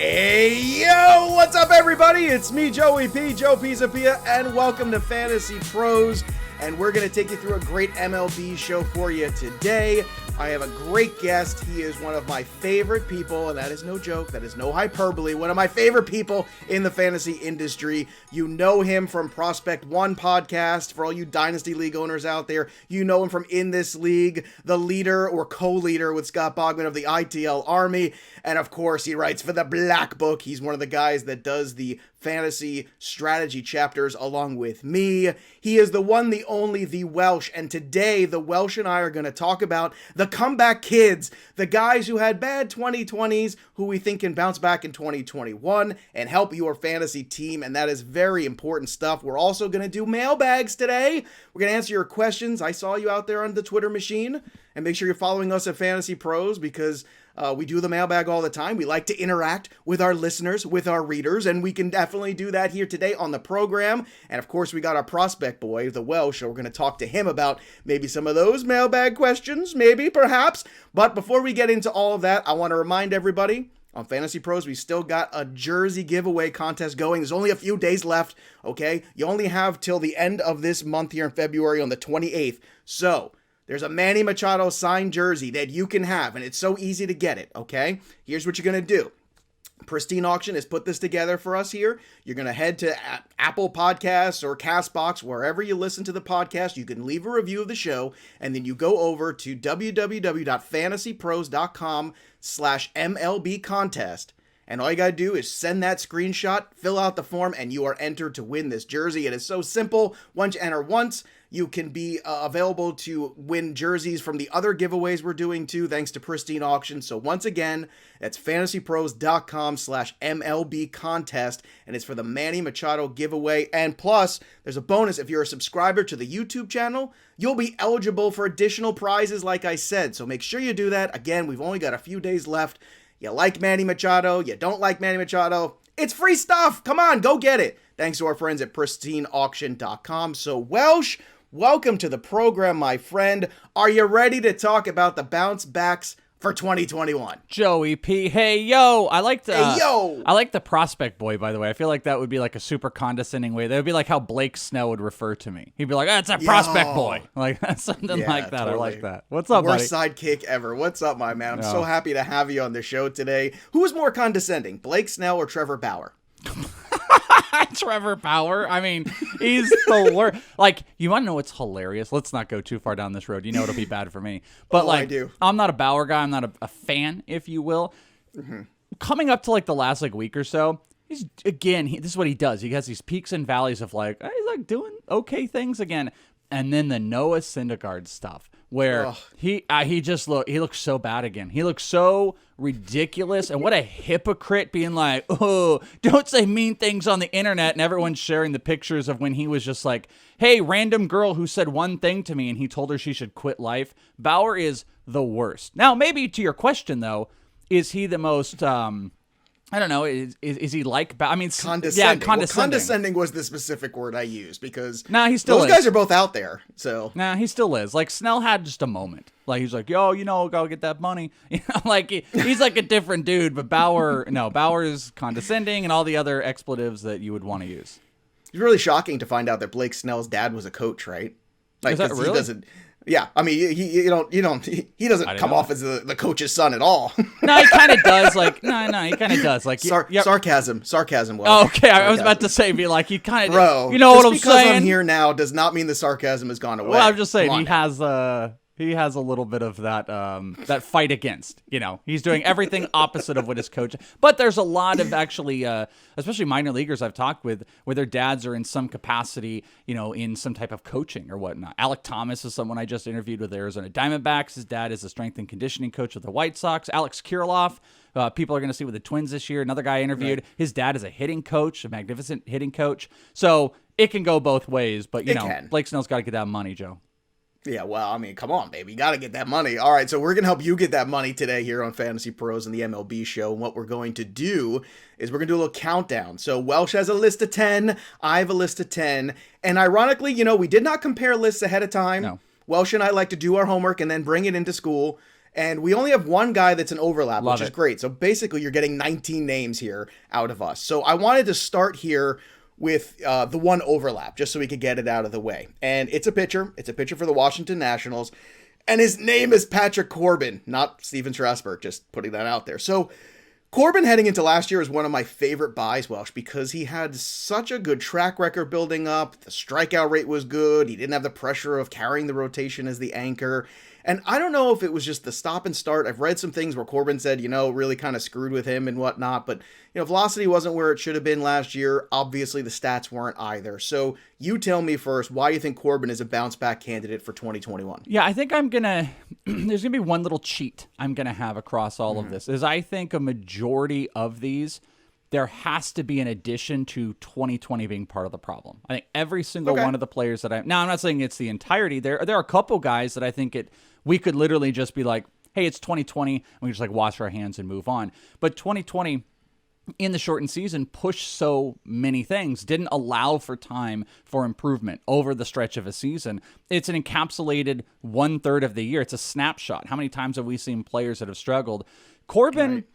Hey, yo, what's up, everybody? It's me, Joey P, Joe Pizzapia, and welcome to Fantasy Pros. And we're going to take you through a great MLB show for you today. I have a great guest. He is one of my favorite people, and that is no joke. That is no hyperbole. One of my favorite people in the fantasy industry. You know him from Prospect One podcast. For all you Dynasty League owners out there, you know him from In This League, the leader or co-leader with Scott Bogman of the ITL Army. And of course, he writes for the Black Book. He's one of the guys that does the fantasy strategy chapters along with me. He is the one, the only, the Welsh. And today, the Welsh and I are going to talk about the comeback kids, the guys who had bad 2020s, who we think can bounce back in 2021 and help your fantasy team. And that is very important stuff. We're also going to do mailbags today. We're going to answer your questions. I saw you out there on the Twitter machine. And make sure you're following us at Fantasy Pros because we do the mailbag all the time. We like to interact with our listeners, with our readers, and we can definitely do that here today on the program. And of course, we got our prospect boy, the Welsh, so we're going to talk to him about maybe some of those mailbag questions, maybe, perhaps. But before we get into all of that, I want to remind everybody, on Fantasy Pros, we still got a jersey giveaway contest going. There's only a few days left, okay? You only have till the end of this month here in February on the 28th. So there's a Manny Machado signed jersey that you can have, and it's so easy to get it, okay? Here's what you're going to do. Pristine Auction has put this together for us here. You're going to head to Apple Podcasts or CastBox, wherever you listen to the podcast. You can leave a review of the show, and then you go over to www.fantasypros.com/MLB contest. And all you got to do is send that screenshot, fill out the form, and you are entered to win this jersey. It is so simple. Once you enter once, you can be available to win jerseys from the other giveaways we're doing too, thanks to Pristine Auction. So once again, that's fantasypros.com/MLB contest, and it's for the Manny Machado giveaway. And plus, there's a bonus. If you're a subscriber to the YouTube channel, you'll be eligible for additional prizes, like I said. So make sure you do that. Again, we've only got a few days left. You like Manny Machado, you don't like Manny Machado, it's free stuff. Come on, go get it. Thanks to our friends at pristineauction.com. So Welsh, welcome to the program, my friend. Are you ready to talk about the bounce backs for 2021? Joey P. Hey, yo. I like the prospect boy, by the way. I feel like that would be like a super condescending way. That would be like how Blake Snell would refer to me. He'd be like, that's a prospect boy. Like something like that. Totally. I like that. What's up, Worst sidekick ever. What's up, my man? I'm so happy to have you on the show today. Who is more condescending, Blake Snell or Trevor Bauer? Trevor Bauer. I mean, he's the worst. Like, you want to know what's hilarious? Let's not go too far down this road. You know it'll be bad for me. But I do. I'm not a Bauer guy. I'm not a fan, if you will. Mm-hmm. Coming up to like the last week or so, he's this is what he does. He has these peaks and valleys of he's like doing okay things again, and then the Noah Syndergaard stuff where he looks so bad again. He looks so ridiculous, and what a hypocrite, being like, oh, don't say mean things on the internet, and everyone's sharing the pictures of when he was just like, hey, random girl who said one thing to me and he told her she should quit life. Bauer is the worst. Now, maybe to your question though, is he the most I don't know. Is he like? I mean, condescending. Yeah, condescending. Well, condescending was the specific word I used because he still those guys are both out there. So he still is. Like Snell had just a moment. Like he's like, yo, gotta get that money. Like he's like a different dude. But Bauer is condescending and all the other expletives that you would want to use. It's really shocking to find out that Blake Snell's dad was a coach, right? Like, is that really? He doesn't. Yeah, I mean, he doesn't come off as the coach's son at all. No, he kind of does. Like, no, he kind of does. Like, sarcasm. Well, oh, okay, I was about to say, be like, he kind of, bro. You know what I'm saying? Just because I'm here now does not mean the sarcasm has gone away. Well, I'm just saying he has a little bit of that fight against. He's doing everything opposite of what his coach. But there's a lot of actually, especially minor leaguers I've talked with, where their dads are in some capacity, in some type of coaching or whatnot. Alec Thomas is someone I just interviewed with Arizona Diamondbacks. His dad is a strength and conditioning coach with the White Sox. Alex Kirilloff, people are going to see with the Twins this year. Another guy I interviewed, right. His dad is a hitting coach, a magnificent hitting coach. So it can go both ways. But Blake Snell's got to get that money, Joe. Yeah, well, I mean, come on, baby. You got to get that money. All right, so we're going to help you get that money today here on Fantasy Pros and the MLB show. And what we're going to do is we're going to do a little countdown. So Welsh has a list of 10. I have a list of 10. And ironically, we did not compare lists ahead of time. No. Welsh and I like to do our homework and then bring it into school. And we only have one guy that's an overlap, Love which is it. great. So basically, you're getting 19 names here out of us. So I wanted to start here with the one overlap, just so we could get it out of the way. And it's a pitcher. It's a pitcher for the Washington Nationals. And his name is Patrick Corbin, not Steven Strasburg, just putting that out there. So Corbin heading into last year is one of my favorite buys, Welsh, because he had such a good track record building up. The strikeout rate was good. He didn't have the pressure of carrying the rotation as the anchor. And I don't know if it was just the stop and start. I've read some things where Corbin said, really kind of screwed with him and whatnot. But, velocity wasn't where it should have been last year. Obviously, the stats weren't either. So you tell me first why you think Corbin is a bounce back candidate for 2021. Yeah, I think there's going to be one little cheat I'm going to have across all of this. Is I think a majority of these, there has to be an addition to 2020 being part of the problem. I think every single one of the players that now I'm not saying it's the entirety. There are a couple guys that I think we could literally just be like, hey, it's 2020, and we just like wash our hands and move on. But 2020 in the shortened season pushed so many things, didn't allow for time for improvement over the stretch of a season. It's an encapsulated 1/3 of the year. It's a snapshot. How many times have we seen players that have struggled? Corbin's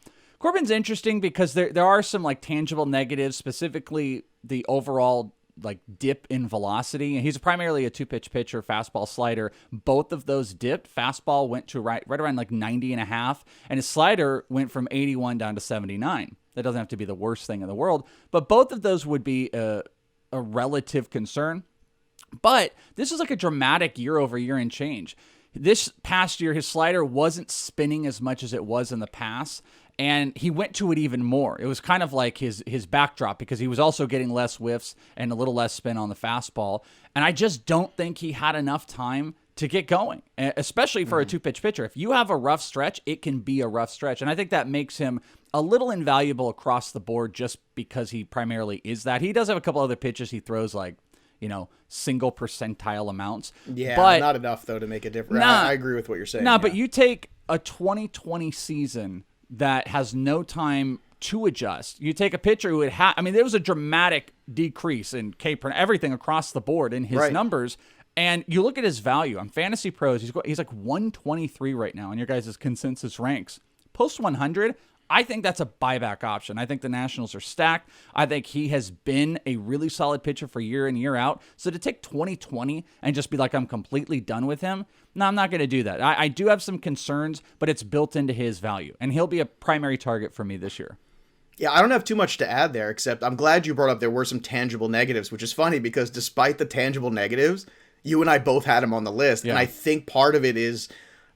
interesting because there are some like tangible negatives, specifically the overall like dip in velocity. He's primarily a 2-pitch pitcher, fastball, slider. Both of those dipped. Fastball went to right around like 90.5, and his slider went from 81 down to 79. That doesn't have to be the worst thing in the world, but both of those would be a relative concern. But this is like a dramatic year-over-year in change. This past year, his slider wasn't spinning as much as it was in the past, and he went to it even more. It was kind of like his backdrop because he was also getting less whiffs and a little less spin on the fastball. And I just don't think he had enough time to get going, especially for a 2-pitch pitcher. If you have a rough stretch, it can be a rough stretch. And I think that makes him a little invaluable across the board just because he primarily is that. He does have a couple other pitches he throws like, single percentile amounts. Yeah, but not enough, though, to make a difference. I agree with what you're saying. But you take a 2020 season that has no time to adjust. You take a pitcher who there was a dramatic decrease in K per everything across the board in his numbers. And you look at his value on FantasyPros, he's like 123 right now in your guys' consensus ranks. Post 100, I think that's a buyback option. I think the Nationals are stacked. I think he has been a really solid pitcher for year in, year out. So to take 2020 and just be like, I'm completely done with him, no, I'm not going to do that. I do have some concerns, but it's built into his value. And he'll be a primary target for me this year. Yeah, I don't have too much to add there, except I'm glad you brought up there were some tangible negatives, which is funny because despite the tangible negatives, you and I both had him on the list. Yeah. And I think part of it is,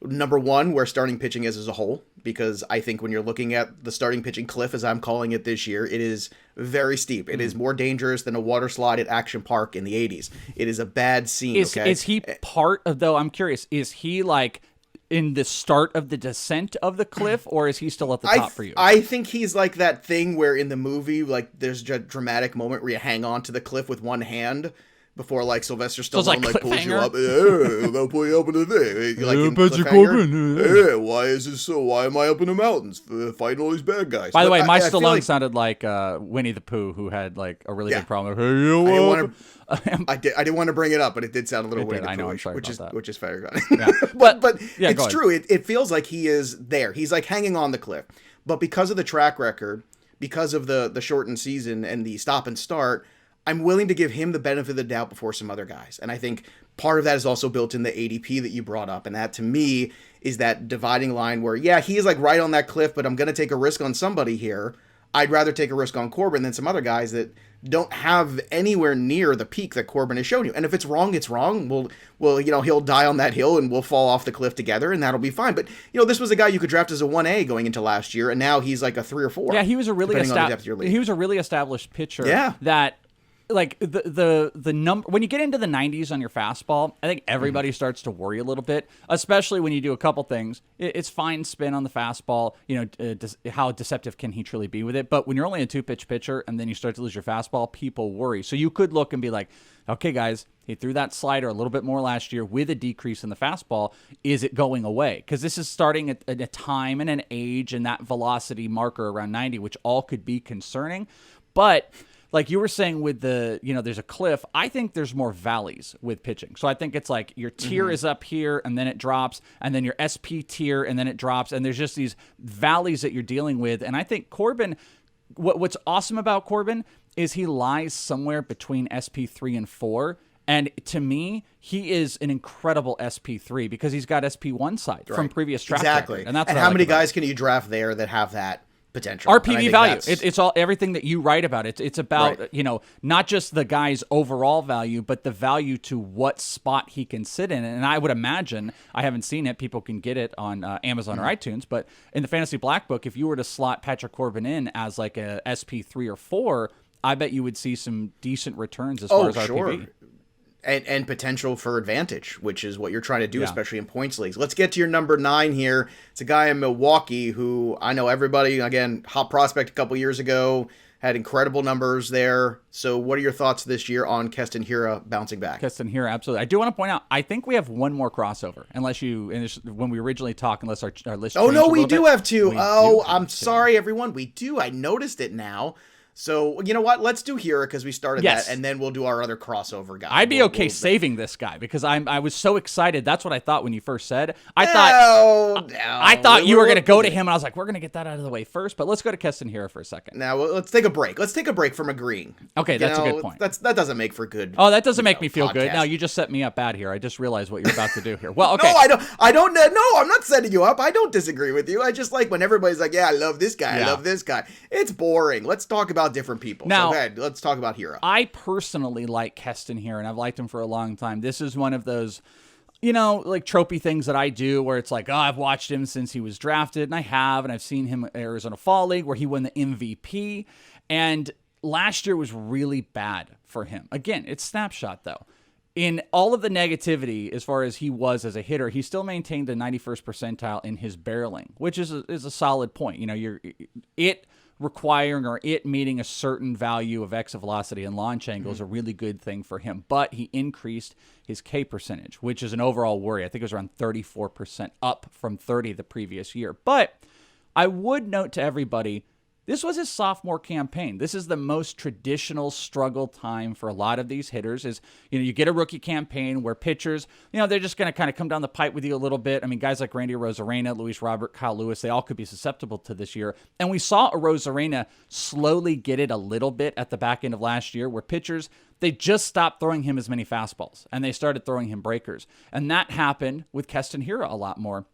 number one, where starting pitching is as a whole, because I think when you're looking at the starting pitching cliff, as I'm calling it this year, it is very steep. It is more dangerous than a water slide at Action Park in the 80s. It is a bad scene. Is he part of, though, I'm curious, is he like in the start of the descent of the cliff, or is he still at the top for you? I think he's like that thing where in the movie, like there's a dramatic moment where you hang on to the cliff with one hand before like Sylvester Stallone like pulls you up. Yeah, they'll pull you up into the thing. Like in Cliffhanger. Yeah, why is this so? Why am I up in the mountains fighting all these bad guys? By the way, my Stallone sounded like Winnie the Pooh, who had like a really big problem. Hey, I didn't want to bring it up, but it did sound a little Winnie the Pooh, which is fair. Yeah. but it's true. It feels like he is there. He's like hanging on the cliff. But because of the track record, because of the shortened season and the stop and start, I'm willing to give him the benefit of the doubt before some other guys. And I think part of that is also built in the ADP that you brought up. And that, to me, is that dividing line where, yeah, he is like right on that cliff, but I'm going to take a risk on somebody here. I'd rather take a risk on Corbin than some other guys that don't have anywhere near the peak that Corbin has shown you. And if it's wrong, it's wrong. Well, he'll die on that hill and we'll fall off the cliff together and that'll be fine. But, this was a guy you could draft as a 1A going into last year, and now he's like a 3 or 4. Yeah, he was a really established pitcher. Yeah. That like the number when you get into the 90s on your fastball, I think everybody starts to worry a little bit, especially when you do a couple things. It's fine spin on the fastball, how deceptive can he truly be with it? But when you're only a 2-pitch pitcher and then you start to lose your fastball, people worry. So you could look and be like, okay, guys, he threw that slider a little bit more last year with a decrease in the fastball. Is it going away? Because this is starting at a time and an age and that velocity marker around 90, which all could be concerning. But like you were saying with the, there's a cliff. I think there's more valleys with pitching. So I think it's like your tier is up here and then it drops, and then your SP tier and then it drops, and there's just these valleys that you're dealing with. And I think Corbin, what's awesome about Corbin is he lies somewhere between SP3 and 4. And to me, he is an incredible SP3 because he's got SP1 side from previous draft record. And that's how many guys can you draft there that have that potential? RPV value. It's all everything that you write about. It's about not just the guy's overall value, but the value to what spot he can sit in. And I would imagine, I haven't seen it, people can get it on Amazon or iTunes, but in the Fantasy Black Book, if you were to slot Patrick Corbin in as like a SP3 or 4, I bet you would see some decent returns as far as RPV. And potential for advantage, which is what you're trying to do, especially in points leagues. Let's get to your number 9 here. It's a guy in Milwaukee who I know everybody, again, hot prospect a couple years ago, had incredible numbers there. So what are your thoughts this year on Keston Hiura bouncing back? Keston Hiura, absolutely. I do want to point out, I think we have one more crossover, when we originally talked, unless our list Oh, no, we do have two. I'm sorry, everyone. We do. I noticed it now. So, you know what? Let's do Hiura because we started that, and then we'll do our other crossover guy. I'd be okay saving this guy because I was so excited. That's what I thought when you first said. I thought you were going to go to him, and I was like, we're going to get that out of the way first, but let's go to Keston Hiura for a second. Now, let's take a break. Let's take a break from agreeing. Okay, that's a good point. That doesn't make for good. Oh, that doesn't make me feel good. Now, you just set me up bad here. I just realized what you're about to do here. Well, okay. No, I don't. No, I'm not setting you up. I don't disagree with you. I just like when everybody's like, yeah, I love this guy. I love this guy. It's boring. Let's talk about different people. Now, go ahead, let's talk about Hiura. I personally like Keston Hiura, and I've liked him for a long time. This is one of those, like tropey things that I do where it's like, I've watched him since he was drafted, and I've seen him in Arizona Fall League where he won the MVP, and last year was really bad for him. Again, it's snapshot though. In all of the negativity, as far as he was as a hitter, he still maintained the 91st percentile in his barreling, which is a solid point. Requiring or it meeting a certain value of exit velocity and launch angle is a really good thing for him. But he increased his K percentage, which is an overall worry. I think it was around 34% up from 30 the previous year. But I would note to everybody, this was his sophomore campaign. This is the most traditional struggle time for a lot of these hitters is, you get a rookie campaign where pitchers, they're just going to kind of come down the pipe with you a little bit. I mean, guys like Randy Arozarena, Luis Robert, Kyle Lewis, they all could be susceptible to this year. And we saw Arozarena slowly get it a little bit at the back end of last year where pitchers, they just stopped throwing him as many fastballs and they started throwing him breakers. And that happened with Keston Hiura a lot more.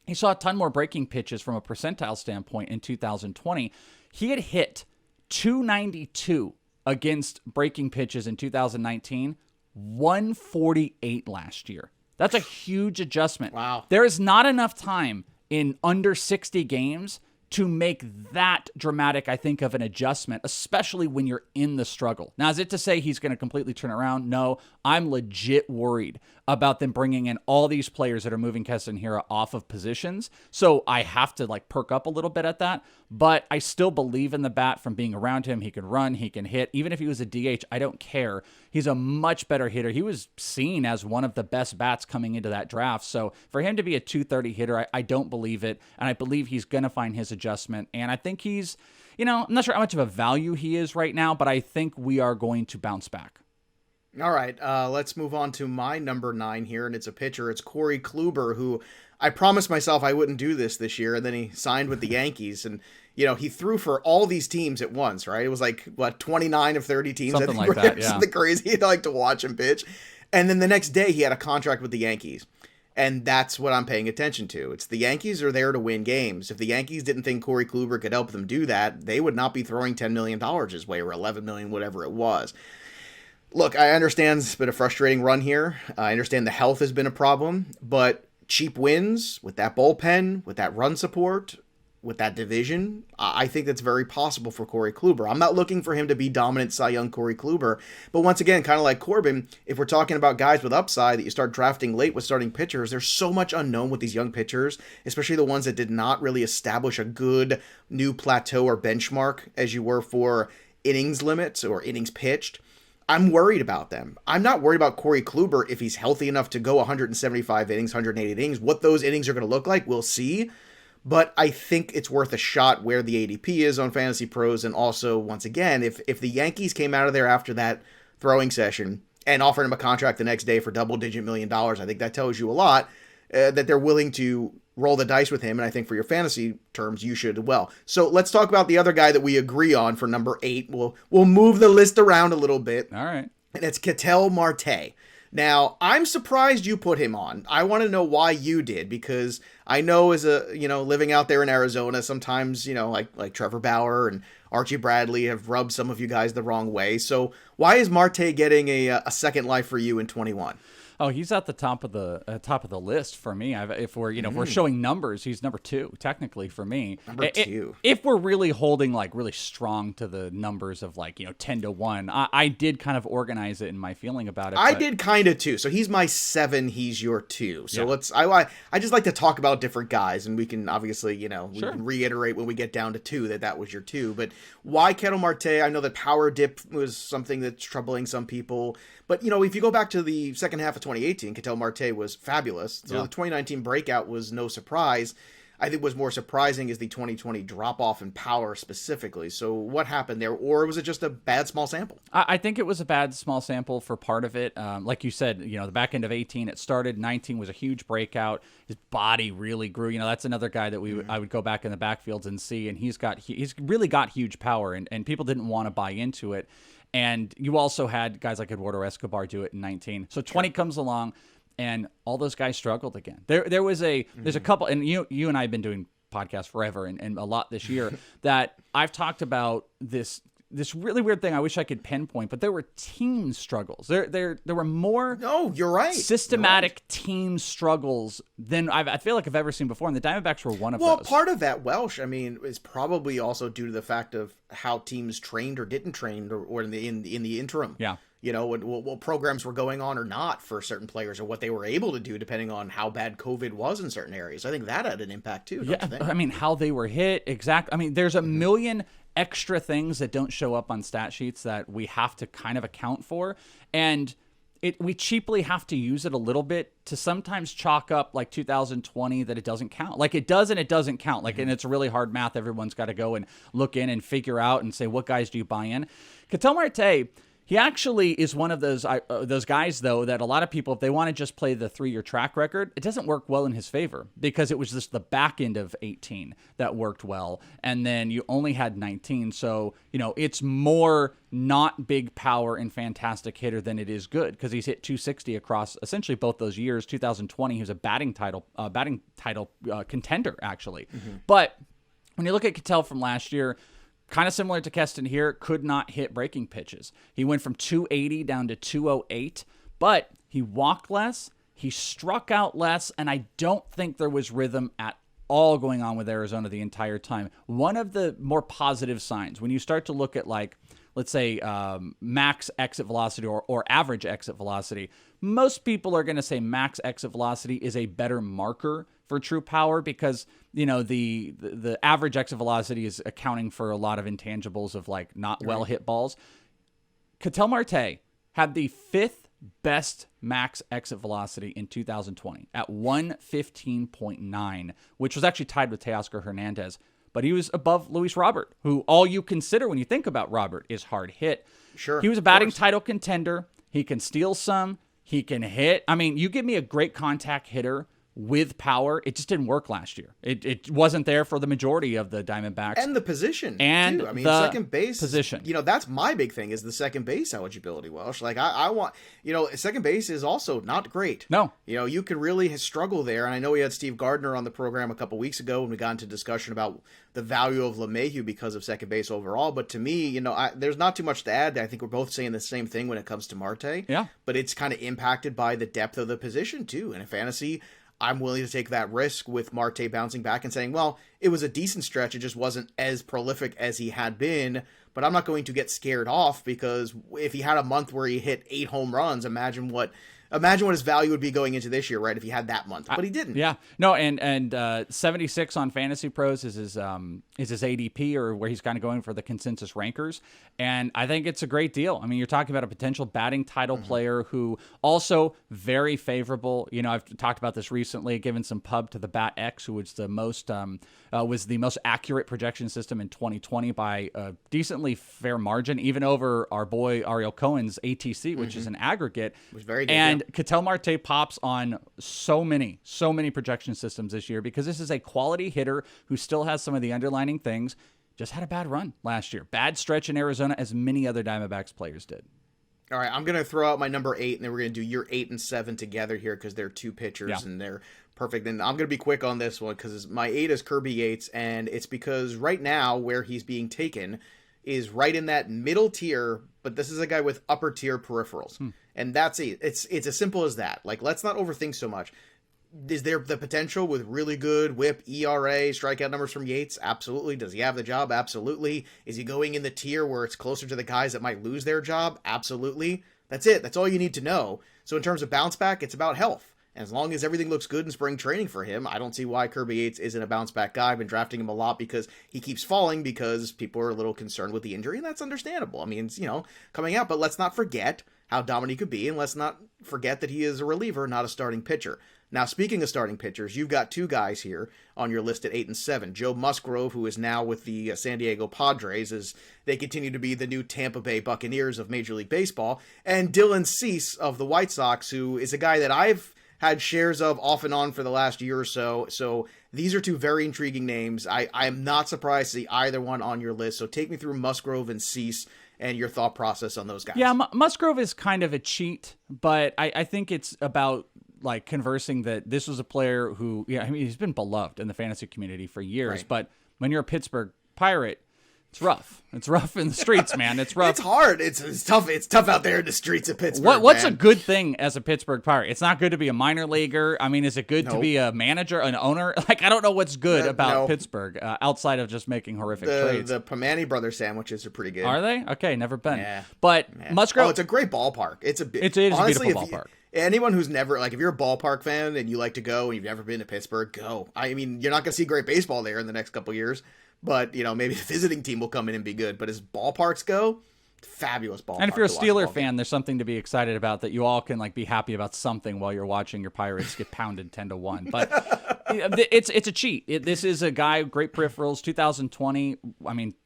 He saw a ton more breaking pitches from a percentile standpoint in 2020. He had hit 292 against breaking pitches in 2019, 148 last year. That's a huge adjustment. Wow. There is not enough time in under 60 games to make that dramatic, I think, of an adjustment, especially when you're in the struggle. Now, is it to say he's going to completely turn around? No, I'm legit worried about them bringing in all these players that are moving Keston Hiura off of positions. So I have to perk up a little bit at that. But I still believe in the bat from being around him. He can run, he can hit. Even if he was a DH, I don't care. He's a much better hitter. He was seen as one of the best bats coming into that draft. So for him to be a 230 hitter, I don't believe it. And I believe he's going to find his adjustment. And I think he's, I'm not sure how much of a value he is right now, but I think we are going to bounce back. All right, let's move on to my number 9 here, and it's a pitcher. It's Corey Kluber, who I promised myself I wouldn't do this year, and then he signed with the Yankees, and he threw for all these teams at once, right? It was 29 of 30 teams. Something like that, yeah. Something crazy. I'd like to watch him pitch. And then the next day, he had a contract with the Yankees. And that's what I'm paying attention to. It's the Yankees are there to win games. If the Yankees didn't think Corey Kluber could help them do that, they would not be throwing $10 million his way or $11 million, whatever it was. Look, I understand it's been a frustrating run here. I understand the health has been a problem, but cheap wins with that bullpen, with that run support, with that division, I think that's very possible for Corey Kluber. I'm not looking for him to be dominant Cy Young Corey Kluber, but once again, kind of like Corbin, if we're talking about guys with upside that you start drafting late with starting pitchers, there's so much unknown with these young pitchers, especially the ones that did not really establish a good new plateau or benchmark as you were for innings limits or innings pitched. I'm worried about them. I'm not worried about Corey Kluber if he's healthy enough to go 175 innings, 180 innings. What those innings are going to look like, we'll see. but I think it's worth a shot where the ADP is on Fantasy Pros. And also, once again, if the Yankees came out of there after that throwing session and offered him a contract the next day for double-digit $1 million, I think that tells you a lot, that they're willing to roll the dice with him. And I think for your fantasy terms, you should as well. So let's talk about the other guy that we agree on for number 8. We'll move the list around a little bit. All right. And it's Ketel Marte. Now, I'm surprised you put him on. I want to know why you did, because I know as living out there in Arizona, sometimes, like Trevor Bauer and Archie Bradley have rubbed some of you guys the wrong way. So why is Marte getting a second life for you in 21? Oh, he's at the top of the list for me. If we're showing numbers, he's number 2 technically for me. Number 2. If we're really holding like really strong to the numbers of 10-1, I did kind of organize it in my feeling about it. I did kind of too. So he's my 7. He's your 2. So I just like to talk about different guys, and we can obviously we can reiterate when we get down to 2 that was your 2. But why Ketel Marte? I know that power dip was something that's troubling some people. But, if you go back to the second half of 2018, Ketel Marte was fabulous. So the 2019 breakout was no surprise. I think what's more surprising is the 2020 drop-off in power specifically. So what happened there? Or was it just a bad small sample? I think it was a bad small sample for part of it. Like you said, the back end of 18, it started. 19 was a huge breakout. His body really grew. That's another guy that I would go back in the backfields and see. And he's really got huge power, and people didn't want to buy into it. And you also had guys like Eduardo Escobar do it in 19. So 20 comes along, and all those guys struggled again. There's a couple, and you and I have been doing podcasts forever and a lot this year that I've talked about this really weird thing I wish I could pinpoint, but there were team struggles. There were more you're right. systematic team struggles than I feel like I've ever seen before, and the Diamondbacks were one of those. Well, part of that, Welsh, is probably also due to the fact of how teams trained or didn't train or in the interim. Yeah. What programs were going on or not for certain players, or what they were able to do depending on how bad COVID was in certain areas. I think that had an impact too, don't you think? How they were hit, exactly. There's a million extra things that don't show up on stat sheets that we have to kind of account for, and we cheaply have to use it a little bit to sometimes chalk up like 2020 that it doesn't count. Like it does and it doesn't count. And it's really hard math. Everyone's got to go and look in and figure out and say, what guys do you buy in? Ketel Marte, he actually is one of those guys, though, that a lot of people, if they want to just play the 3-year track record, it doesn't work well in his favor because it was just the back end of 18 that worked well. And then you only had 19. So, it's more not big power and fantastic hitter than it is good because he's hit 260 across essentially both those years. 2020, he was a batting title contender, actually. But when you look at Ketel from last year, kind of similar to Keston here, could not hit breaking pitches. He went from 280 down to 208, but he walked less, he struck out less, and I don't think there was rhythm at all going on with Arizona the entire time. One of the more positive signs, when you start to look at let's say max exit velocity or average exit velocity, most people are going to say max exit velocity is a better marker for true power because, the average exit velocity is accounting for a lot of intangibles of not well hit balls. Ketel Marte had the 5th best max exit velocity in 2020 at 115.9, which was actually tied with Teoscar Hernandez. But he was above Luis Robert, who all you consider when you think about Robert is hard hit. Sure. He was a batting title contender. He can steal some. He can hit. You give me a great contact hitter with power. It just didn't work last year. It wasn't there for the majority of the Diamondbacks. And the position, and too. the second base position. That's my big thing is the second base eligibility, Welsh. I want, second base is also not great. No. You could really struggle there. And I know we had Steve Gardner on the program a couple weeks ago when we got into discussion about the value of LeMahieu because of second base overall. But to me, there's not too much to add. I think we're both saying the same thing when it comes to Marte. Yeah. But it's kind of impacted by the depth of the position, too. And in fantasy, I'm willing to take that risk with Marte bouncing back and saying, well, it was a decent stretch. It just wasn't as prolific as he had been. But I'm not going to get scared off because if he had a month where he hit 8 home runs, imagine what imagine what his value would be going into this year, right? If he had that month, but he didn't. Yeah, no, and 76 on Fantasy Pros is his ADP, or where he's kind of going for the consensus rankers, and I think it's a great deal. I mean, you're talking about a potential batting title player who also very favorable. You know, I've talked about this recently, given some pub to the Bat X, who was the most accurate projection system in 2020 by a decently fair margin, even over our boy Ariel Cohen's ATC, which is an aggregate. It was very good, and Ketel Marte pops on so many projection systems this year because this is a quality hitter who still has some of the underlining things. Just had a bad run last year. Bad stretch in Arizona, as many other Diamondbacks players did. All right, I'm going to throw out my number 8, and then we're going to do your 8 and 7 together here because they're two pitchers and they're perfect. And I'm going to be quick on this one because my 8 is Kirby Yates, and it's because right now where he's being taken is right in that middle tier, but this is a guy with upper tier peripherals. And that's it. It's as simple as that. Like, let's not overthink so much. Is there the potential with really good whip, ERA, strikeout numbers from Yates? Absolutely. Does he have the job? Absolutely. Is he going in the tier where it's closer to the guys that might lose their job? Absolutely. That's it. That's all you need to know. So in terms of bounce back, it's about health. And as long as everything looks good in spring training for him, I don't see why Kirby Yates isn't a bounce back guy. I've been drafting him a lot because he keeps falling because people are a little concerned with the injury, and that's understandable. I mean, it's, coming out, but let's not forget how dominant he could be, and let's not forget that he is a reliever, not a starting pitcher. Now, speaking of starting pitchers, you've got two guys here on your list at 8 and 7. Joe Musgrove, who is now with the San Diego Padres, as they continue to be the new Tampa Bay Buccaneers of Major League Baseball, and Dylan Cease of the White Sox, who is a guy that I've had shares of off and on for the last year or so. So these are two very intriguing names. I am not surprised to see either one on your list. So take me through Musgrove and Cease and your thought process on those guys. Yeah, Musgrove is kind of a cheat, but I think it's about like conversing that this was a player who, he's been beloved in the fantasy community for years, right. But when you're a Pittsburgh Pirate, it's rough. It's rough in the streets, man. It's rough. It's hard. It's tough. It's tough out there in the streets of Pittsburgh. What's a good thing as a Pittsburgh Pirate? It's not good to be a minor leaguer. I mean, is it good to be a manager, an owner? Like, I don't know what's good about Pittsburgh outside of just making horrific trades. The Pomani Brothers sandwiches are pretty good. Are they? Okay, never been. Yeah. Musgrove. Oh, it's a great ballpark. It is honestly, a beautiful ballpark. Anyone who's never, like, if you're a ballpark fan and you like to go and you've never been to Pittsburgh, go. I mean, you're not going to see great baseball there in the next couple of years. But, maybe the visiting team will come in and be good. But as ballparks go, fabulous ballpark. And if you're a Steeler fan, there's something to be excited about that you all can, like, be happy about something while you're watching your Pirates get pounded 10-1. But it's a cheat. This is a guy, great peripherals, 2020,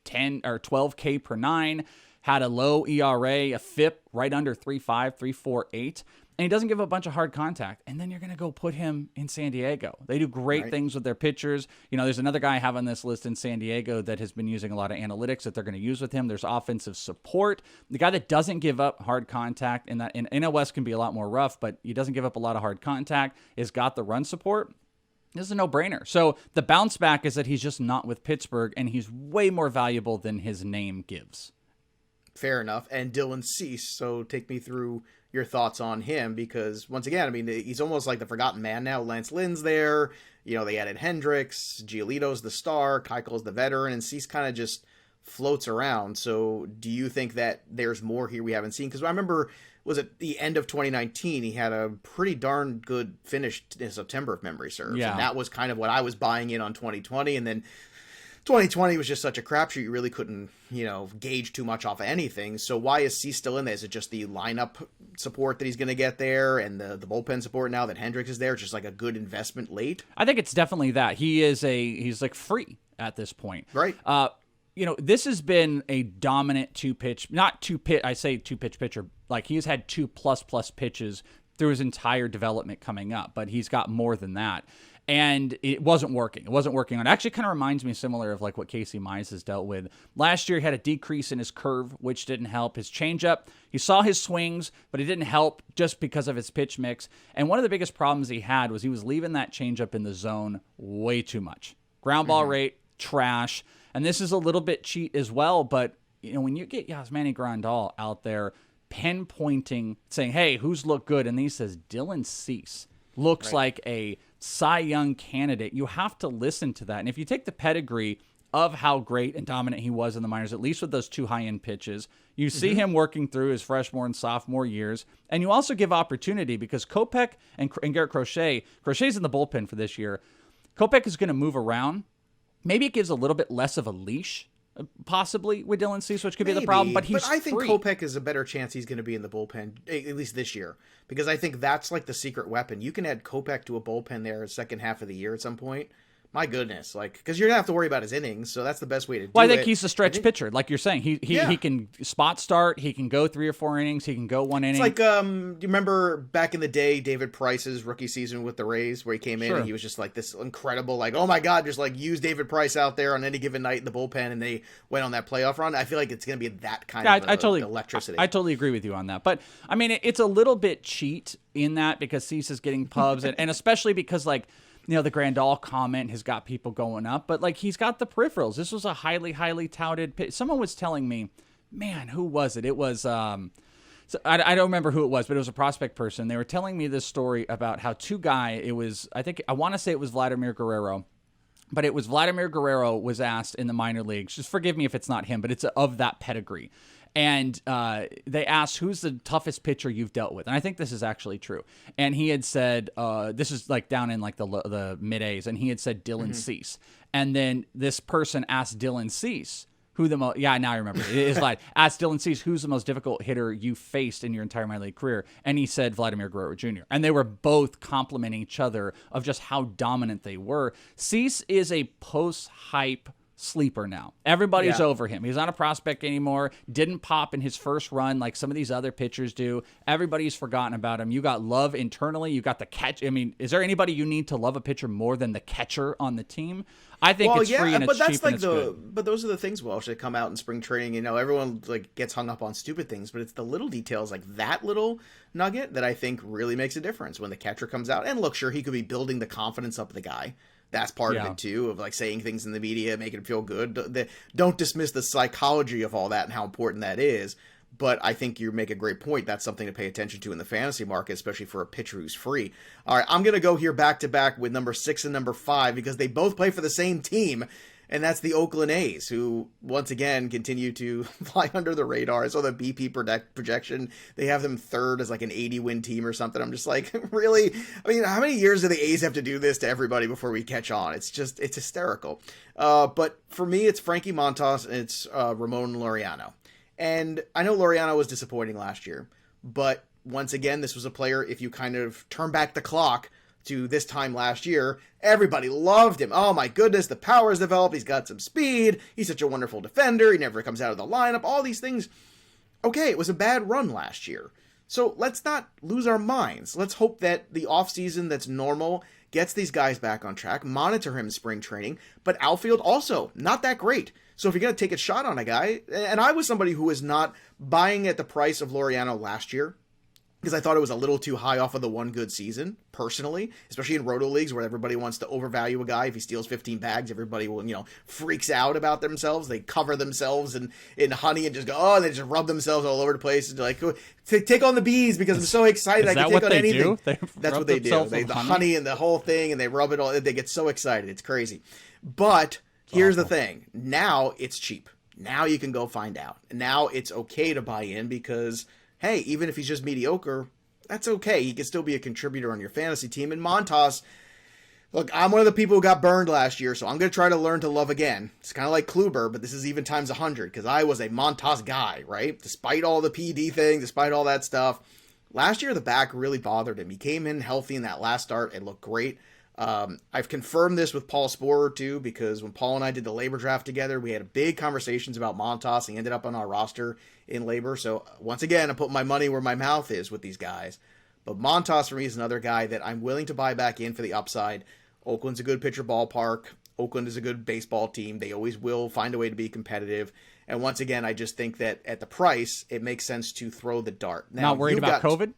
10 or 12K per 9, had a low ERA, a FIP right under 3.5, 3.48. And he doesn't give a bunch of hard contact. And then you're going to go put him in San Diego. They do great things with their pitchers. There's another guy I have on this list in San Diego that has been using a lot of analytics that they're going to use with him. There's offensive support. The guy that doesn't give up hard contact, and that in NL West can be a lot more rough, but he doesn't give up a lot of hard contact, has got the run support. This is a no-brainer. So the bounce back is that he's just not with Pittsburgh, and he's way more valuable than his name gives. Fair enough. And Dylan Cease, so take me through your thoughts on him, because once again, he's almost like the forgotten man now. Lance Lynn's there, they added Hendricks, Giolito's the star, Keuchel's the veteran, and Cease kind of just floats around. So do you think that there's more here we haven't seen? Because I remember, was it the end of 2019, he had a pretty darn good finish in September, if memory serves. Yeah. And that was kind of what I was buying in on 2020, and then 2020 was just such a crapshoot. You really couldn't, gauge too much off of anything. So why is C still in there? Is it just the lineup support that he's going to get there and the bullpen support now that Hendricks is there? Just like a good investment late? I think it's definitely that. He's like free at this point. Right. This has been a dominant two-pitch pitcher. Like, he's had 2+ pitches through his entire development coming up, but he's got more than that. And it wasn't working. It actually kind of reminds me similar of like what Casey Mize has dealt with. Last year, he had a decrease in his curve, which didn't help. His changeup, he saw his swings, but it didn't help just because of his pitch mix. And one of the biggest problems he had was he was leaving that changeup in the zone way too much. Ground ball rate, trash. And this is a little bit cheat as well, but when you get Yasmani Grandal out there pinpointing, saying, hey, who's looked good? And he says Dylan Cease looks like a Cy Young candidate. You have to listen to that. And if you take the pedigree of how great and dominant he was in the minors, at least with those 2 high-end pitches. You see him working through his freshman and sophomore years, and you also give opportunity because Kopech and Garrett Crochet's in the bullpen for this year. Kopech is going to move around. Maybe it gives a little bit less of a leash, possibly, with Dylan Cease, which could be the problem, but I think free. Kopech is a better chance he's going to be in the bullpen, at least this year, because I think that's like the secret weapon. You can add Kopech to a bullpen there second half of the year at some point. My goodness, because you're gonna have to worry about his innings, so that's the best way to do it. Well, I think he's a stretch pitcher, like you're saying. He can spot start. He can go 3 or 4 innings. He can go 1 inning. It's like, do you remember back in the day, David Price's rookie season with the Rays, where he came in and he was just like this incredible, like, oh my God, just like use David Price out there on any given night in the bullpen, and they went on that playoff run. I feel like it's gonna be that kind of electricity. I totally agree with you on that, but I mean, it's a little bit cheat in that because Cease is getting pubs, and especially because like. The Grandal comment has got people going up, but like he's got the peripherals. This was a highly, highly touted pitch. Someone was telling me, man, who was it? It was, I don't remember who it was, but it was a prospect person. They were telling me this story about how I want to say it was Vladimir Guerrero, but it was Vladimir Guerrero was asked in the minor leagues, just forgive me if it's not him, but it's of that pedigree. And they asked, who's the toughest pitcher you've dealt with? And I think this is actually true. And he had said, this is like down in like the mid-A's, and he had said Dylan Cease. And then this person asked Dylan Cease, now I remember. It is like, asked Dylan Cease, who's the most difficult hitter you faced in your entire minor league career? And he said Vladimir Guerrero Jr. And they were both complimenting each other of just how dominant they were. Cease is a post-hype sleeper now. Everybody's over him. He's not a prospect anymore. Didn't pop in his first run like some of these other pitchers do. Everybody's forgotten about him. You got love internally. You got the catch. I mean, is there anybody you need to love a pitcher more than the catcher on the team? I think it's free and it's cheap and it's good. But those are the things, Welsh, that come out in spring training. Everyone like gets hung up on stupid things, but it's the little details like that little nugget that I think really makes a difference when the catcher comes out. And look, sure, he could be building the confidence up of the guy. That's part of it, too, of like saying things in the media, making him feel good. Don't dismiss the psychology of all that and how important that is. But I think you make a great point. That's something to pay attention to in the fantasy market, especially for a pitcher who's free. All right, I'm going to go here back-to-back with number 6 and number 5 because they both play for the same team. And that's the Oakland A's, who, once again, continue to fly under the radar. I saw the BP projection. They have them third as like an 80-win team or something. I'm just like, really? I mean, how many years do the A's have to do this to everybody before we catch on? It's hysterical. But for me, it's Frankie Montas and it's Ramon Laureano. And I know Laureano was disappointing last year. But once again, this was a player, if you kind of turn back the clock to this time last year, everybody loved him. Oh my goodness, the power has developed. He's got some speed. He's such a wonderful defender. He never comes out of the lineup. All these things. Okay, it was a bad run last year. So let's not lose our minds. Let's hope that the offseason that's normal gets these guys back on track. Monitor him in spring training. But outfield also not that great. So if you're going to take a shot on a guy, and I was somebody who was not buying at the price of Laureano last year, because I thought it was a little too high off of the one good season, personally, especially in roto leagues where everybody wants to overvalue a guy. If he steals 15 bags, everybody will, freaks out about themselves. They cover themselves in honey and just go, and they just rub themselves all over the place. And like, take on the bees because I'm so excited. I can take on anything. That's what they do. The honey and the whole thing, and they rub it all. They get so excited. It's crazy. But here's the thing. Now it's cheap. Now you can go find out. Now it's okay to buy in because, hey, even if he's just mediocre, that's okay. He can still be a contributor on your fantasy team. And Montas, look, I'm one of the people who got burned last year, so I'm going to try to learn to love again. It's kind of like Kluber, but this is even times 100 because I was a Montas guy, right? Despite all the PD thing, despite all that stuff. Last year, the back really bothered him. He came in healthy in that last start and looked great. I've confirmed this with Paul Sporer, too, because when Paul and I did the labor draft together, we had big conversations about Montas. He ended up on our roster in labor. So, once again, I'm putting my money where my mouth is with these guys. But Montas, for me, is another guy that I'm willing to buy back in for the upside. Oakland's a good pitcher ballpark. Oakland is a good baseball team. They always will find a way to be competitive. And once again, I just think that at the price, it makes sense to throw the dart. Now, not worried about COVID?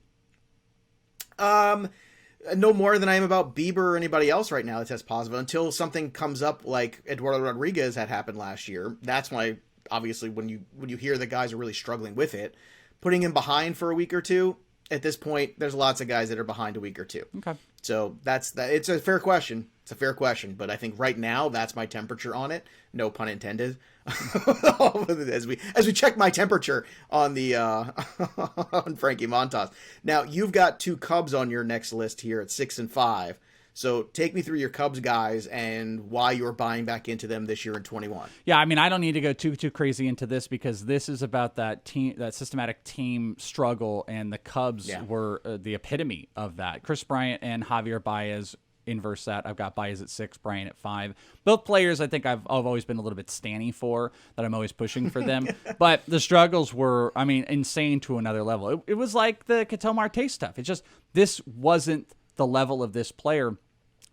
No more than I am about Bieber or anybody else right now that tests positive until something comes up like Eduardo Rodriguez had happened last year. That's why, obviously, when you hear the guys are really struggling with it, putting him behind for a week or two, at this point, there's lots of guys that are behind a week or two. Okay. So that's that. It's a fair question. It's a fair question, but I think right now that's my temperature on it. No pun intended. as we check my temperature on the on Frankie Montas. Now you've got 2 Cubs on your next list here at 6 and 5. So take me through your Cubs guys and why you're buying back into them this year in 21. Yeah, I mean, I don't need to go too crazy into this because this is about that systematic team struggle, and the Cubs were the epitome of that. Kris Bryant and Javier Baez inverse that. I've got Baez at 6, Bryant at 5. Both players I think I've always been a little bit stanny for, that I'm always pushing for them. But the struggles were, I mean, insane to another level. It was like the Ketel Marte stuff. It's just, this wasn't the level of this player.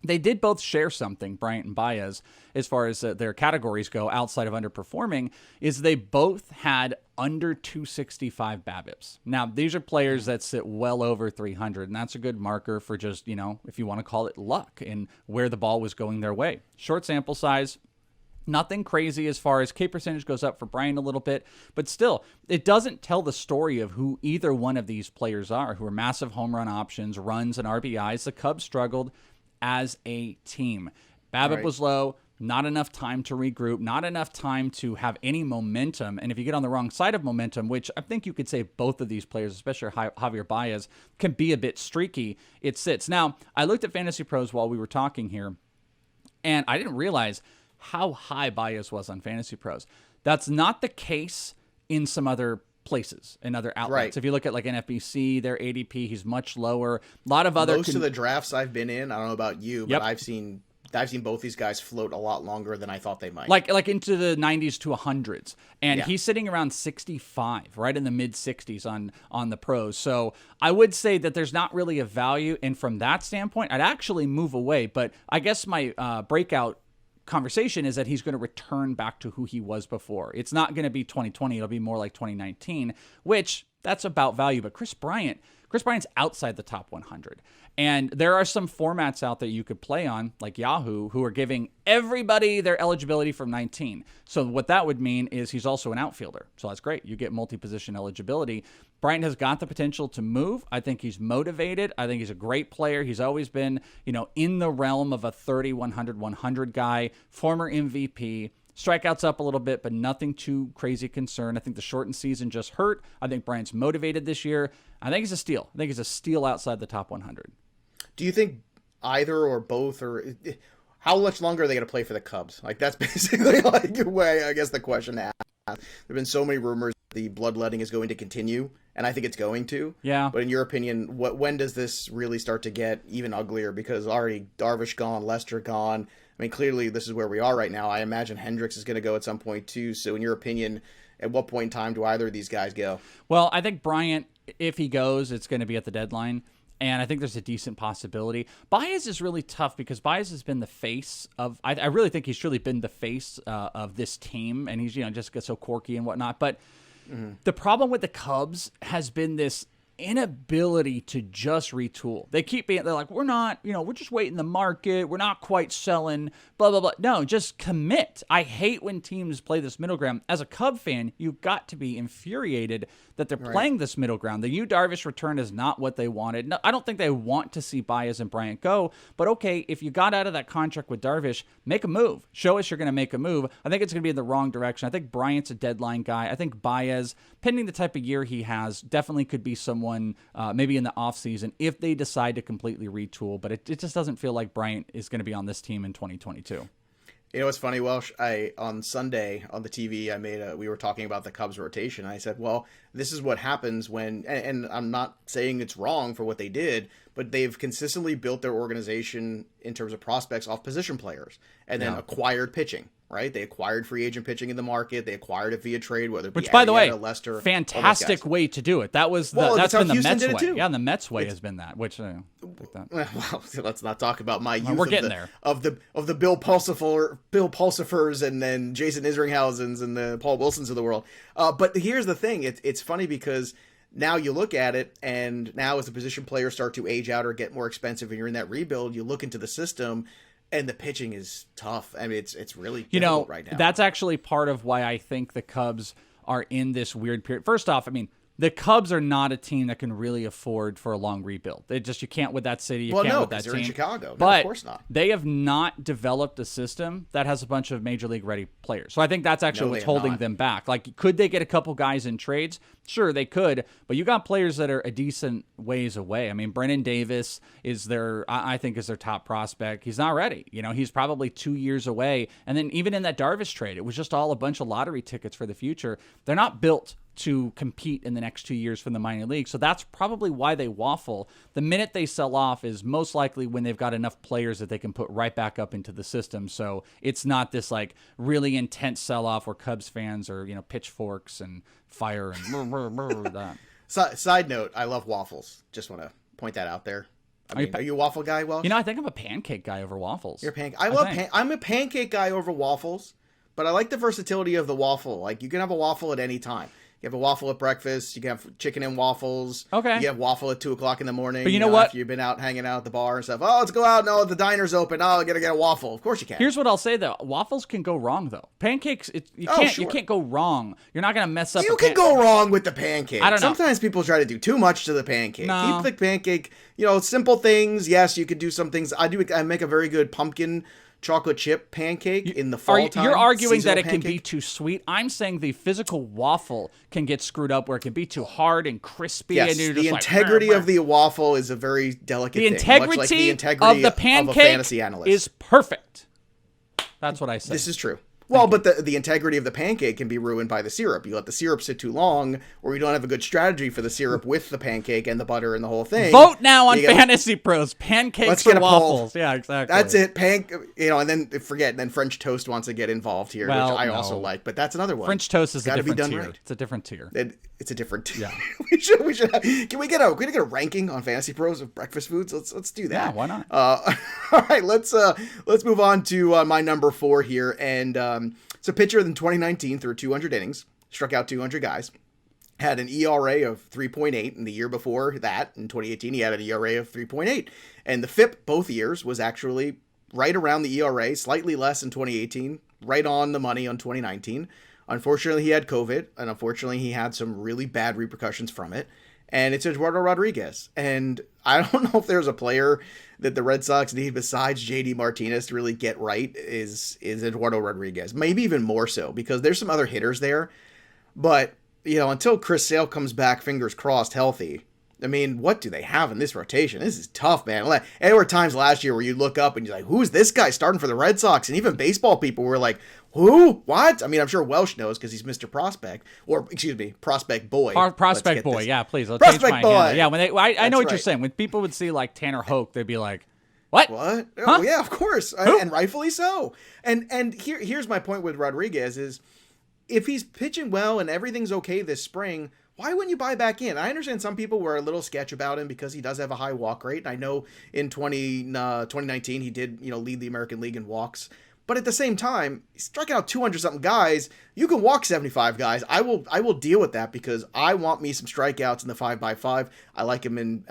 They did both share something, Bryant and Baez, as far as their categories go outside of underperforming, is they both had under 265 BABIPs. Now, these are players that sit well over 300, and that's a good marker for just, if you want to call it luck and where the ball was going their way. Short sample size. Nothing crazy as far as K percentage goes up for Bryant a little bit, but still, it doesn't tell the story of who either one of these players are, who are massive home run options, runs, and RBIs. The Cubs struggled as a team. BABIP was low, not enough time to regroup, not enough time to have any momentum. And if you get on the wrong side of momentum, which I think you could say both of these players, especially Javier Baez, can be a bit streaky, it sits. Now, I looked at Fantasy Pros while we were talking here, and I didn't realize how high Baez was on Fantasy Pros. That's not the case in some other places and other outlets. Right. If you look at like NFBC, their ADP, he's much lower. A lot of other most of the drafts I've been in, I don't know about you, but I've seen both these guys float a lot longer than I thought they might. Like into the 90s to 100s. And he's sitting around 65, right in the mid 60s on the pros. So I would say that there's not really a value. And from that standpoint, I'd actually move away. But I guess my breakout conversation is that he's going to return back to who he was before. It's not going to be 2020. It'll be more like 2019, which that's about value. But Kris Bryant's outside the top 100. And there are some formats out that you could play on, like Yahoo, who are giving everybody their eligibility from 19. So what that would mean is he's also an outfielder. So that's great. You get multi-position eligibility. Bryant has got the potential to move. I think he's motivated. I think he's a great player. He's always been, in the realm of a 30, 100, 100 guy, former MVP. Strikeouts up a little bit, but nothing too crazy concern. I think the shortened season just hurt. I think Bryant's motivated this year. I think he's a steal. I think he's a steal outside the top 100. Do you think either or both, or how much longer are they going to play for the Cubs? Like, that's basically like the way, I guess, the question to ask. There have been so many rumors the bloodletting is going to continue, and I think it's going to. Yeah. But in your opinion, when does this really start to get even uglier? Because already Darvish gone, Lester gone. I mean, clearly this is where we are right now. I imagine Hendricks is going to go at some point too. So in your opinion, at what point in time do either of these guys go? Well, I think Bryant, if he goes, it's going to be at the deadline. And I think there's a decent possibility. Baez is really tough because Baez has been the face of, I really think he's truly been the face of this team. And he's, just gets so quirky and whatnot. But the problem with the Cubs has been this inability to just retool. They're like, we're not, we're just waiting the market. We're not quite selling, blah, blah, blah. No, just commit. I hate when teams play this middle ground. As a Cub fan, you've got to be infuriated that they're playing this middle ground. The Yu Darvish return is not what they wanted. No, I don't think they want to see Baez and Bryant go, but okay, if you got out of that contract with Darvish, make a move. Show us you're going to make a move. I think it's going to be in the wrong direction. I think Bryant's a deadline guy. I think Baez, pending the type of year he has, definitely could be someone maybe in the offseason if they decide to completely retool, but it just doesn't feel like Bryant is going to be on this team in 2022. You know what's funny, Welsh? On Sunday on the TV, we were talking about the Cubs rotation. I said, well, this is what happens when, and I'm not saying it's wrong for what they did, but they've consistently built their organization in terms of prospects off position players and then acquired pitching, right? They acquired free agent pitching in the market. They acquired it via trade, whether it be which, by the way, Lester, fantastic way to do it. That was that's been the Mets way. Too. Yeah, the Mets way has been that. Which like that. Well, let's not talk about my youth. We're getting there of the Bill Pulsifers and then Jason Isringhausens and the Paul Wilsons of the world. But here's the thing: it's funny because now you look at it, and now as the position players start to age out or get more expensive, and you're in that rebuild, you look into the system. And the pitching is tough. I mean, it's really difficult right now. That's actually part of why I think the Cubs are in this weird period. First off, I mean, The Cubs are not a team that can really afford for a long rebuild. You can't with that city. You can't with that team. They're in Chicago. But of course not. They have not developed a system that has a bunch of major league ready players. So I think that's actually what's holding them back. Like, could they get a couple guys in trades? Sure, they could. But you got players that are a decent ways away. I mean, Brennan Davis is I think is their top prospect. He's not ready. He's probably 2 years away. And then even in that Darvish trade, it was just all a bunch of lottery tickets for the future. They're not built to compete in the next 2 years from the minor league. So that's probably why they waffle. The minute they sell off is most likely when they've got enough players that they can put right back up into the system. So it's not this like really intense sell off where Cubs fans are, pitchforks and fire and that. Side note, I love waffles. Just want to point that out there. Are you a waffle guy, Welsh? I think I'm a pancake guy over waffles. You're a pancake. I'm a pancake guy over waffles, but I like the versatility of the waffle. Like, you can have a waffle at any time. You have a waffle at breakfast. You can have chicken and waffles. Okay. You have waffle at 2:00 in the morning. But you know what? After you've been out hanging out at the bar and stuff. Oh, let's go out. No, the diner's open. Oh, I gotta get a waffle. Of course you can. Here's what I'll say though: waffles can go wrong though. Pancakes, you can't go wrong. You're not gonna mess up. You can go wrong with the pancake. I don't know. Sometimes people try to do too much to the pancake. No. Keep the pancake. Simple things. Yes, you could do some things. I make a very good pumpkin chocolate chip pancake in the fall time. You're arguing that it can be too sweet. I'm saying the physical waffle can get screwed up where it can be too hard and crispy. Yes, and you're the just integrity of the waffle is a very delicate thing. Much like the integrity of the pancake of a fantasy analyst is perfect. That's what I said. This is true. Well, but the integrity of the pancake can be ruined by the syrup. You let the syrup sit too long, or you don't have a good strategy for the syrup with the pancake and the butter and the whole thing. Vote now on Fantasy Pros. Pancakes or waffles. Yeah, exactly. That's it. And then French toast wants to get involved here, which I also like. But that's another one. French toast is a different tier. Right. It's a different tier. It's a different tier. Yeah. we should. Can we get a ranking on Fantasy Pros of breakfast foods? Let's do that. Yeah, why not? All right, let's move on to my number 4 here, and it's a pitcher in 2019 threw 200 innings, struck out 200 guys, had an ERA of 3.8, and the year before that, in 2018, he had an ERA of 3.8. And the FIP both years was actually right around the ERA, slightly less in 2018, right on the money on 2019. Unfortunately, he had COVID, and unfortunately, he had some really bad repercussions from it. And it's Eduardo Rodriguez. And I don't know if there's a player that the Red Sox need besides JD Martinez to really get right is Eduardo Rodriguez. Maybe even more so, because there's some other hitters there. But, until Chris Sale comes back, fingers crossed, healthy, I mean, what do they have in this rotation? This is tough, man. There were times last year where you look up and you're like, who's this guy starting for the Red Sox? And even baseball people were like, who? What? I mean, I'm sure Welsh knows because he's Mr. Prospect. Or, excuse me, Prospect Boy. Prospect Boy, yeah, please. Let's Prospect change Boy. Handle. Yeah, I know what you're saying. When people would see, like, Tanner Hoke, they'd be like, what? What? Huh? Oh, yeah, of course. And rightfully so. And here's my point with Rodriguez is, if he's pitching well and everything's okay this spring, why wouldn't you buy back in? I understand some people were a little sketch about him because he does have a high walk rate. And I know in 2019 he did, lead the American League in walks. But at the same time, he's striking out 200-something guys. You can walk 75 guys. I will deal with that because I want me some strikeouts in the 5x5. I like him in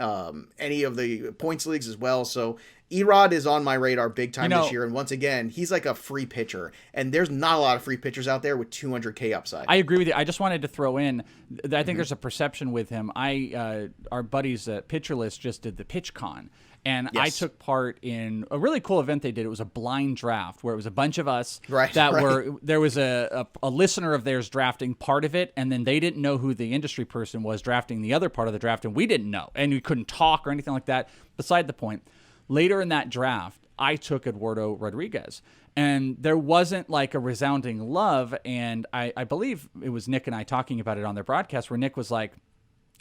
any of the points leagues as well. So Erod is on my radar big time this year. And once again, he's like a free pitcher. And there's not a lot of free pitchers out there with 200K upside. I agree with you. I just wanted to throw in, I think there's a perception with him. Our buddies at Pitcher List just did the PitchCon. And I took part in a really cool event they did. It was a blind draft where it was a bunch of us there was a listener of theirs drafting part of it, and then they didn't know who the industry person was drafting the other part of the draft, and we didn't know. And we couldn't talk or anything like that. Beside the point, later in that draft, I took Eduardo Rodriguez. And there wasn't like a resounding love, and I believe it was Nick and I talking about it on their broadcast where Nick was like,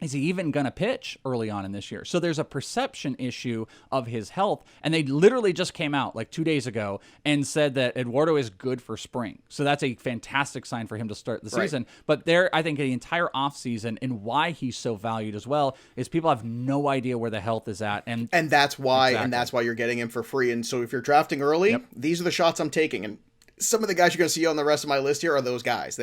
is he even going to pitch early on in this year? So there's a perception issue of his health. And they literally just came out like 2 days ago and said that Eduardo is good for spring. So that's a fantastic sign for him to start the season. But I think the entire offseason and why he's so valued as well is people have no idea where the health is at. And that's why you're getting him for free. And so if you're drafting early, these are the shots I'm taking. And some of the guys you're going to see on the rest of my list here are those guys.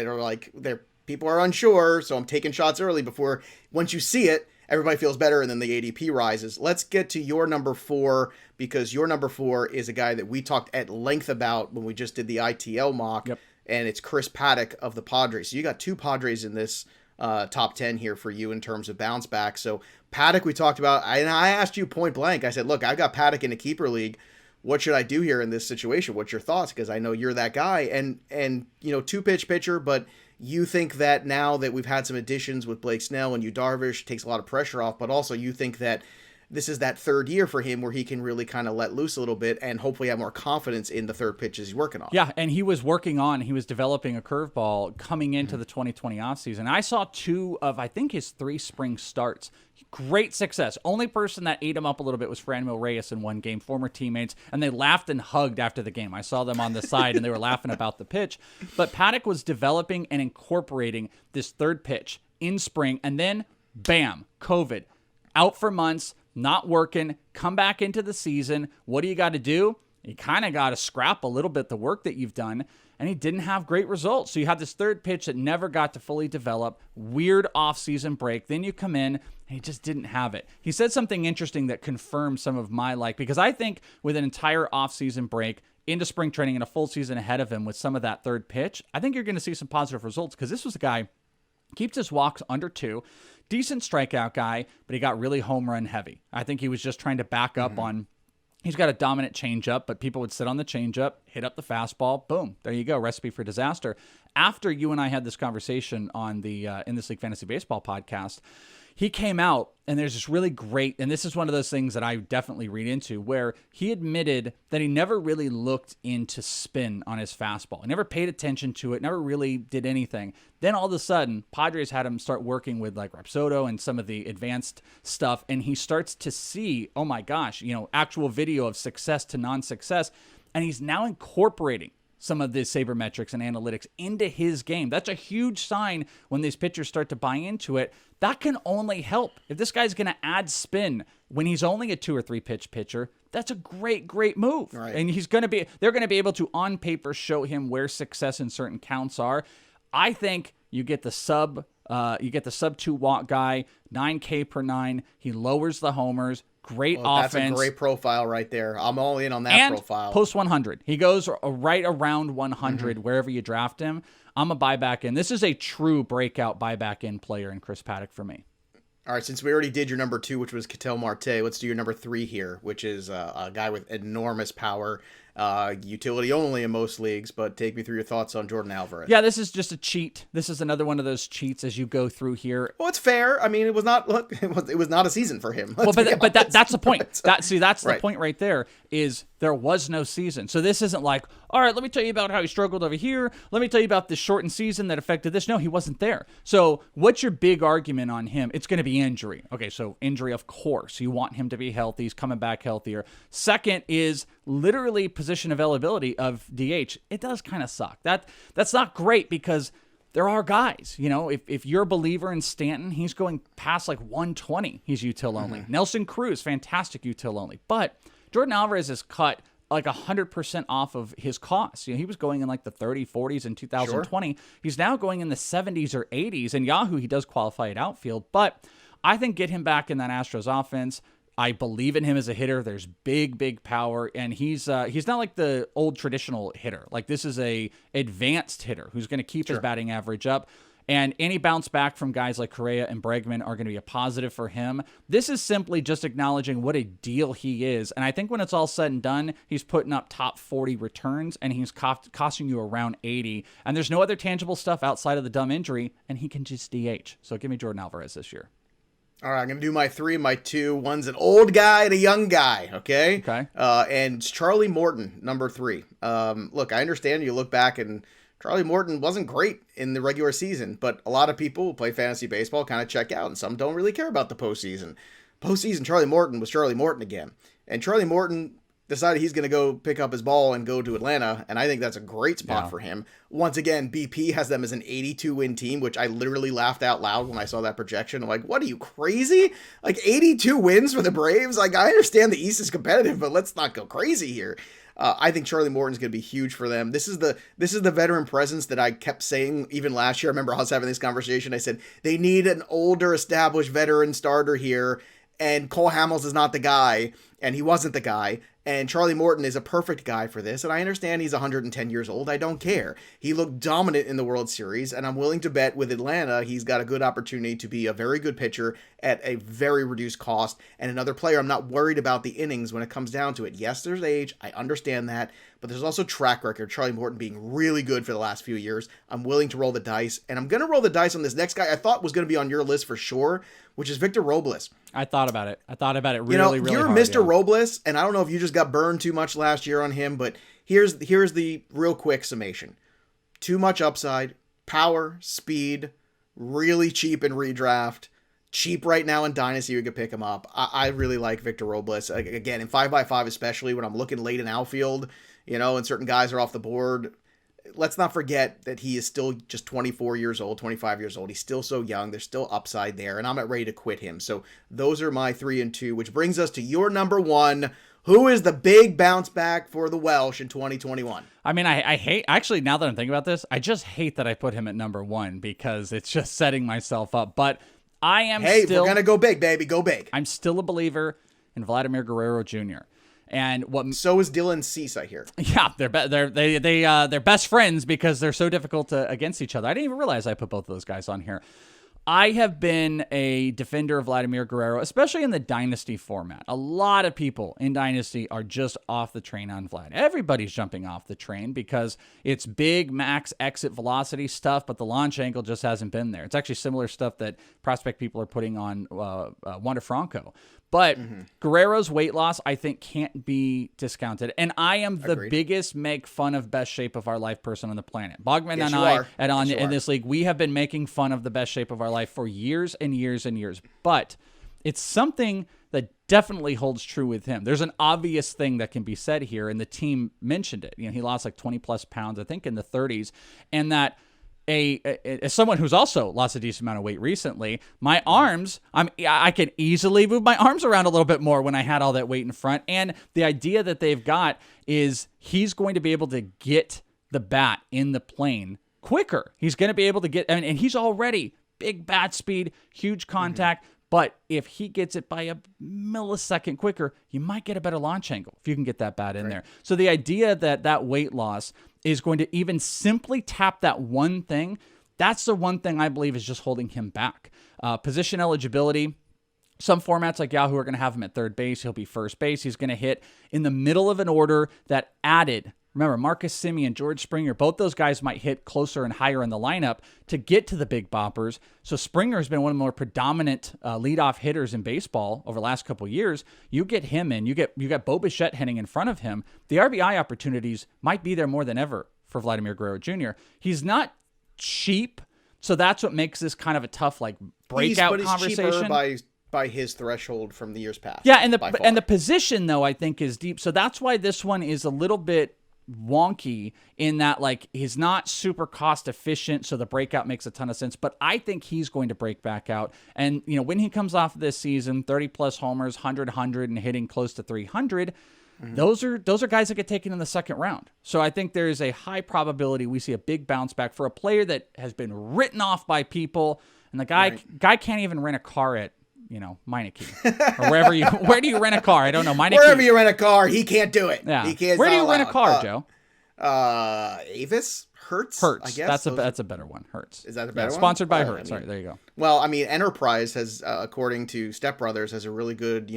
People are unsure, so I'm taking shots early before, once you see it, everybody feels better, and then the ADP rises. Let's get to your number 4, because your number 4 is a guy that we talked at length about when we just did the ITL mock, and it's Chris Paddack of the Padres. So you got 2 Padres in this top 10 here for you in terms of bounce back. So Paddack, we talked about, and I asked you point blank. I said, look, I've got Paddack in a keeper league. What should I do here in this situation? What's your thoughts? Because I know you're that guy. And two-pitch pitcher, but you think that now that we've had some additions with Blake Snell and Yu Darvish, takes a lot of pressure off, but also you think that this is that third year for him where he can really kind of let loose a little bit and hopefully have more confidence in the third pitches he's working on. Yeah, and he was developing a curveball coming into the 2020 offseason. I saw 2 of, I think, his 3 spring starts. Great success. Only person that ate him up a little bit was Franmil Reyes in one game, former teammates, and they laughed and hugged after the game. I saw them on the side, and they were laughing about the pitch. But Paddack was developing and incorporating this third pitch in spring, and then, bam, COVID. Out for months, not working, come back into the season. What do you got to do? You kind of got to scrap a little bit the work that you've done, and he didn't have great results. So you had this third pitch that never got to fully develop, weird offseason break. Then you come in, and he just didn't have it. He said something interesting that confirmed some of my because I think with an entire offseason break into spring training and a full season ahead of him with some of that third pitch, I think you're going to see some positive results because this was a guy keeps his walks under 2. Decent strikeout guy, but he got really home run heavy. I think he was just trying to back up on, he's got a dominant changeup, but people would sit on the changeup, hit up the fastball, boom, there you go, recipe for disaster. After you and I had this conversation on the In This League Fantasy Baseball podcast, he came out, and there's this really great, and this is one of those things that I definitely read into, where he admitted that he never really looked into spin on his fastball. He never paid attention to it, never really did anything. Then all of a sudden, Padres had him start working with like Rapsodo and some of the advanced stuff, and he starts to see, oh my gosh, actual video of success to non-success, and he's now incorporating some of the sabermetrics and analytics into his game. That's a huge sign when these pitchers start to buy into it. That can only help. If this guy's going to add spin when he's only a 2 or 3 pitch pitcher, that's a great, great move. Right. And they're going to be able to on paper show him where success in certain counts are. I think you get the sub 2 walk guy, 9K per 9. He lowers the homers. Great offense. That's a great profile right there. I'm all in on that profile. Post 100. He goes right around 100 wherever you draft him. I'm a buyback in. This is a true breakout buyback in player in Chris Paddack for me. All right, since we already did your number 2, which was Ketel Marte, let's do your number 3 here, which is a guy with enormous power. Utility only in most leagues, but take me through your thoughts on Yordan Alvarez. Yeah, this is just a cheat. This is another one of those cheats as you go through here. Well, it's fair. I mean, it was not a season for him. Well, but that's the point. That's the right. point right there is there was no season. So this isn't like, all right, let me tell you about how he struggled over here. Let me tell you about this shortened season that affected this. No, he wasn't there. So what's your big argument on him? It's going to be injury. Okay, so injury, of course. You want him to be healthy. He's coming back healthier. Second is literally position availability of DH. It does kind of suck. That's not great because there are guys, if you're a believer in Stanton, he's going past like 120. He's util only. Nelson Cruz, fantastic util only. But Yordan Alvarez is cut like 100% off of his costs. He was going in like the 30, 40s in 2020. Sure. He's now going in the 70s or 80s. In Yahoo, he does qualify at outfield. But I think get him back in that Astros offense. I believe in him as a hitter. There's big power, and he's not like the old traditional hitter. Like this is a advanced hitter who's going to keep his batting average up. And any bounce back from guys like Correa and Bregman are going to be a positive for him. This is simply just acknowledging what a deal he is. And I think when it's all said and done, he's putting up top 40 returns, and he's costing you around 80. And there's no other tangible stuff outside of the dumb injury, and he can just DH. So give me Yordan Alvarez this year. All right, I'm going to do my 3 and my 2. One's an old guy and a young guy, okay? Okay. And it's Charlie Morton, number 3. Look, I understand you look back and Charlie Morton wasn't great in the regular season, but a lot of people who play fantasy baseball kind of check out, and some don't really care about the postseason. Postseason, Charlie Morton was Charlie Morton again. And Charlie Morton decided he's going to go pick up his ball and go to Atlanta, and I think that's a great spot for him. Once again, BP has them as an 82-win team, which I literally laughed out loud when I saw that projection. I'm like, what, are you crazy? Like 82 wins for the Braves? Like, I understand the East is competitive, but let's not go crazy here. I think Charlie Morton's going to be huge for them. This is the veteran presence that I kept saying even last year. I remember I was having this conversation. I said, they need an older, established veteran starter here, and Cole Hamels is not the guy. and he wasn't the guy. And Charlie Morton is a perfect guy for this. And I understand he's 110 years old. I don't care. He looked dominant in the World Series, and I'm willing to bet with Atlanta he's got a good opportunity to be a very good pitcher at a very reduced cost. And another player, I'm not worried about the innings when it comes down to it. Yes, there's age. I understand that. But there's also track record. Charlie Morton being really good for the last few years. I'm willing to roll the dice. And I'm going to roll the dice on this next guy I thought was going to be on your list for sure, which is Victor Robles. I thought about it. Really, really you're hard. Mr. Yeah. Robles, and I don't know if you just got burned too much last year on him, but here's the real quick summation. Too much upside, power, speed, really cheap in redraft, cheap right now in Dynasty, you could pick him up. I really like Victor Robles. Again, in 5x5 especially, when I'm looking late in outfield, and certain guys are off the board. Let's not forget that he is still just 24 years old, 25 years old. He's still so young. There's still upside there, and I'm not ready to quit him. So those are my 3 and 2, which brings us to your number 1. Who is the big bounce back for the Welsh in 2021? I mean, I hate, actually, now that I'm thinking about this, I just hate that I put him at number 1 because it's just setting myself up. But I am we're going to go big, baby. Go big. I'm still a believer in Vladimir Guerrero Jr. And so is Dylan Cease, I hear. Yeah, they're best friends because they're so difficult against each other. I didn't even realize I put both of those guys on here. I have been a defender of Vladimir Guerrero, especially in the Dynasty format. A lot of people in Dynasty are just off the train on Vlad. Everybody's jumping off the train because it's big max exit velocity stuff, but the launch angle just hasn't been there. It's actually similar stuff that prospect people are putting on Wander Franco. But Guerrero's weight loss, I think, can't be discounted. And I am the biggest make fun of best shape of our life person on the planet. Bogman and I, in this league, we have been making fun of the best shape of our life for years and years and years. But it's something that definitely holds true with him. There's an obvious thing that can be said here, and the team mentioned it. He lost like 20-plus pounds, I think, in the 30s, and that as someone who's also lost a decent amount of weight recently, my arms, I can easily move my arms around a little bit more when I had all that weight in front. And the idea that they've got is he's going to be able to get the bat in the plane quicker. He's going to be able to get, and he's already big bat speed, huge contact. But if he gets it by a millisecond quicker, you might get a better launch angle if you can get that bat in there. So the idea that weight loss is going to even simply tap that one thing, that's the one thing I believe is just holding him back. Position eligibility. Some formats like Yahoo are going to have him at third base. He'll be first base. He's going to hit in the middle of an order that added. Remember, Marcus Semien, George Springer, both those guys might hit closer and higher in the lineup to get to the big boppers. So Springer has been one of the more predominant leadoff hitters in baseball over the last couple of years. You get him in, you got Bo Bichette hitting in front of him. The RBI opportunities might be there more than ever for Vladimir Guerrero Jr. He's not cheap, so that's what makes this kind of a tough breakout conversation. Cheaper by his threshold from the years past. Yeah, and the position though I think is deep. So that's why this one is a little bit wonky in that he's not super cost efficient, so the breakout makes a ton of sense, but I think he's going to break back out. And when he comes off this season, 30 plus homers, 100 and hitting close to 300, those are guys that get taken in the second round. So I think there is a high probability we see a big bounce back for a player that has been written off by people, and the guy can't even rent a car at Meineke or where do you rent a car? I don't know. Meineke. Wherever you rent a car, he can't do it. Yeah. He can't. Where do you rent a car, Joe? Avis? Hertz, I guess. That's a better one. Hertz. Is that the better one? Sponsored by Hertz. All right, there you go. Well, Enterprise has, according to Step Brothers, has a really good,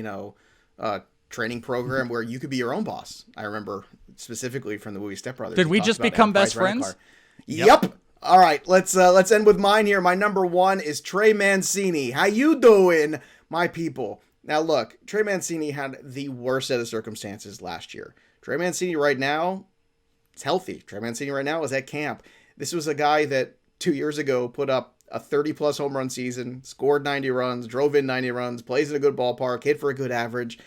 training program where you could be your own boss. I remember specifically from the movie Step Brothers. Did we just become best friends? Yep. All right, let's end with mine here. My number 1 is Trey Mancini. How you doing, my people? Now look, Trey Mancini had the worst set of circumstances last year. Trey Mancini right now is healthy. Trey Mancini right now is at camp. This was a guy that 2 years ago put up a 30-plus home run season, scored 90 runs, drove in 90 runs, plays in a good ballpark, hit for a good average.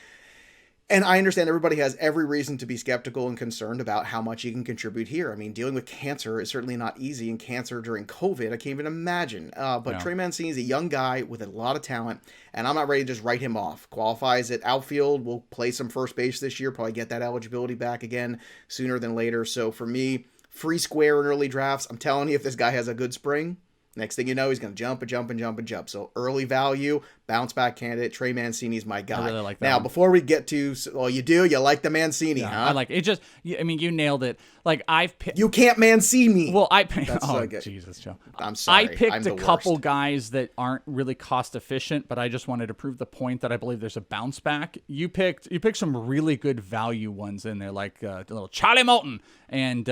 And I understand everybody has every reason to be skeptical and concerned about how much he can contribute here. Dealing with cancer is certainly not easy, and cancer during COVID, I can't even imagine. But Trey Mancini is a young guy with a lot of talent, and I'm not ready to just write him off. Qualifies at outfield, will play some first base this year, probably get that eligibility back again sooner than later. So for me, free square in early drafts. I'm telling you, if this guy has a good spring, Next thing you know, he's going to jump and jump and jump and jump. So early value, bounce back candidate. Trey Mancini's my guy. I really like that. Now, before we get to, well, you like the Mancini, huh? I like it. Just, I mean, you nailed it. Like you can't Mancini. Well, Jesus, Joe. I'm sorry. I picked a couple guys that aren't really cost efficient, but I just wanted to prove the point that I believe there's a bounce back. You picked some really good value ones in there, like the little Charlie Morton and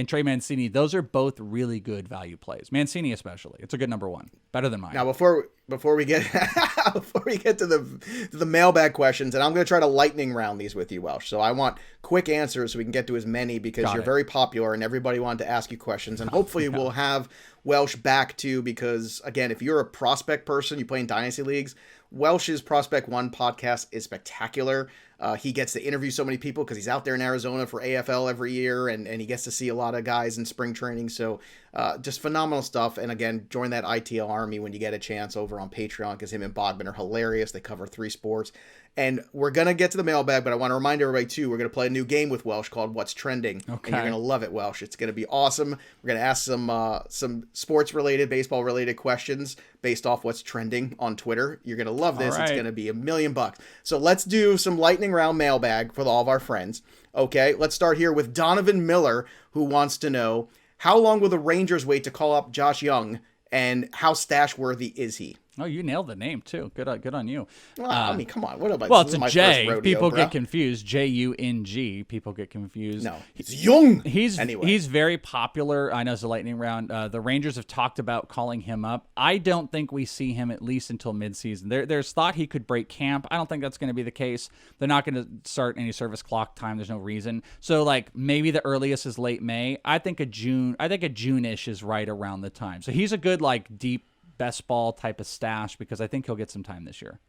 Trey Mancini. Those are both really good value plays. Mancini especially. It's a good number one. Better than mine. Now before we get to the mailbag questions, and I'm going to try to lightning round these with you, Welsh. So I want quick answers so we can get to as many because you're very popular and everybody wanted to ask you questions, and hopefully we'll have Welsh back too, because again, if you're a prospect person, you play in dynasty leagues, Welsh's Prospect One podcast is spectacular. He gets to interview so many people because he's out there in Arizona for AFL every year, and he gets to see a lot of guys in spring training. So just phenomenal stuff. And again, join that ITL army when you get a chance over on Patreon, because him and Bodman are hilarious. They cover 3 sports. And we're going to get to the mailbag, but I want to remind everybody too, we're going to play a new game with Welsh called What's Trending. Okay. And you're going to love it, Welsh. It's going to be awesome. We're going to ask some sports-related, baseball-related questions based off what's trending on Twitter. You're going to love this. Right. It's going to be $1 million. So let's do some lightning round mailbag for all of our friends. Okay, let's start here with Donovan Miller, who wants to know, how long will the Rangers wait to call up Josh Young, and how stash-worthy is he? Oh, you nailed the name too. Good on you. Well, I mean, come on. What about? Well, it's a J. Rodeo, people get confused. Jung. People get confused. No, it's Young. He's very popular. I know it's a lightning round. The Rangers have talked about calling him up. I don't think we see him at least until midseason. There's thought he could break camp. I don't think that's going to be the case. They're not going to start any service clock time. There's no reason. So like maybe the earliest is late May. I think a June-ish is right around the time. So he's a good like deep best ball type of stash because I think he'll get some time this year.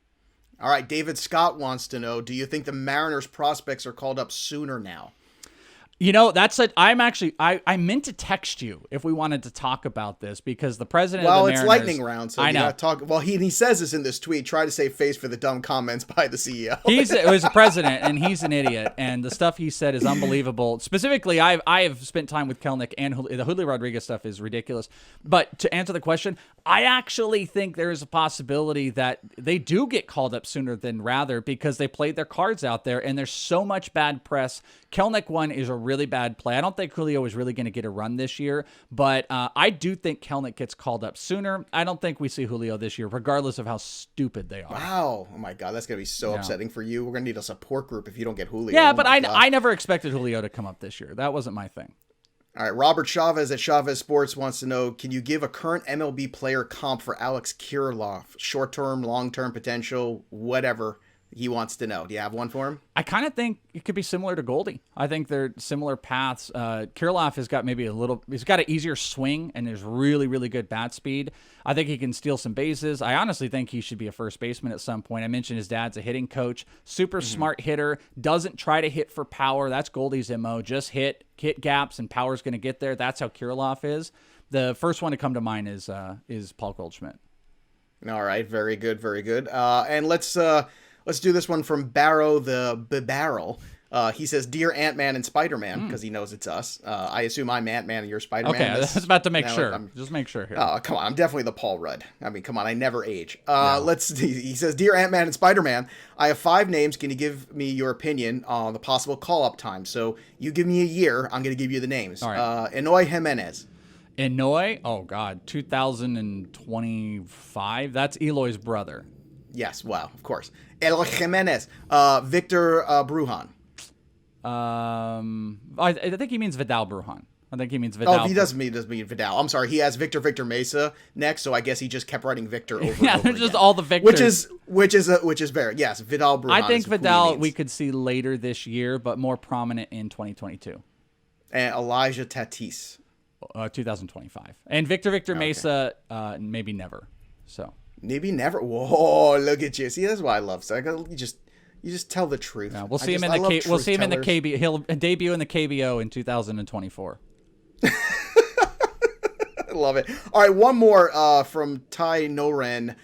All right, David Scott wants to know, do you think the Mariners prospects are called up sooner now? You know, I meant to text you if we wanted to talk about this because the president of the Mariners... Well, it's lightning round, so I know. Well, he says this in this tweet, try to save face for the dumb comments by the CEO. It was the president, and he's an idiot, and the stuff he said is unbelievable. Specifically, I have spent time with Kelenic, and the Julio Rodriguez stuff is ridiculous. But to answer the question, I actually think there is a possibility that they do get called up sooner than rather because they played their cards out there, and there's so much bad press. Kelenic one is a really bad play. I don't think Julio is really going to get a run this year, but I do think Kelenic gets called up sooner. I don't think we see Julio this year, regardless of how stupid they are. Wow. Oh, my God. That's going to be so upsetting for you. We're going to need a support group if you don't get Julio. Yeah, but I never expected Julio to come up this year. That wasn't my thing. All right, Robert Chavez at Chavez Sports wants to know, can you give a current MLB player comp for Alex Kirilloff? Short-term, long-term potential, whatever he wants to know. Do you have one for him? I kind of think it could be similar to Goldie. I think they're similar paths. Kirilloff has got he's got an easier swing, and there's really, really good bat speed. I think he can steal some bases. I honestly think he should be a first baseman at some point. I mentioned his dad's a hitting coach, super smart hitter, doesn't try to hit for power. That's Goldie's MO. Just hit gaps, and power's going to get there. That's how Kirilloff is. The first one to come to mind is Paul Goldschmidt. All right, very good, very good. And let's do this one from Barrow the Barrel. He says, "Dear Ant-Man and Spider-Man," because he knows it's us. I assume I'm Ant-Man and you're Spider-Man. Okay, I was about to make sure. Just make sure here. Oh, come on. I'm definitely the Paul Rudd. I mean, come on. I never age. He says, "Dear Ant-Man and Spider-Man, I have 5 names. Can you give me your opinion on the possible call-up time? So you give me a year. I'm going to give you the names. All right. Eloy Jimenez. Eloy? Oh, God. 2025? That's Eloy's brother. Yes, well, of course. Eloy Jimenez. Victor Brujan. I think he means Vidal Brujan. I think he means Vidal. Oh, he does mean Vidal. I'm sorry. He has Victor Mesa next, so I guess he just kept writing Victor over and over just again. all the Victors. Which is very, yes, Vidal Brujan. I think Vidal we could see later this year, but more prominent in 2022. And Elijah Tatis. 2025. And Victor Mesa, maybe never. So. Maybe never. Whoa, look at you. See, that's why I love Psycho. You just tell the truth. Yeah, we'll see him in the KB. He'll debut in the KBO in 2024. I love it. All right, one more from Ty Noren.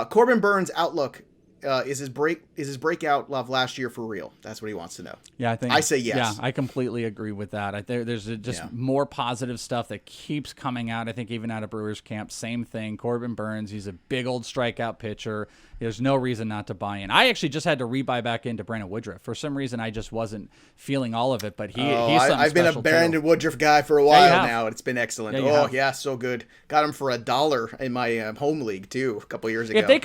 Corbin Burns' outlook is his breakout love last year for real? That's what he wants to know. Yeah, I say yes. Yeah, I completely agree with that. There's just more positive stuff that keeps coming out. I think even out of Brewers camp, same thing. Corbin Burnes, he's a big old strikeout pitcher. There's no reason not to buy in. I actually just had to rebuy back into Brandon Woodruff. For some reason, I just wasn't feeling all of it, but he's something I've been a Brandon Woodruff guy for a while now. It's been excellent. Yeah, so good. Got him for $1 in my home league too a couple years ago. If they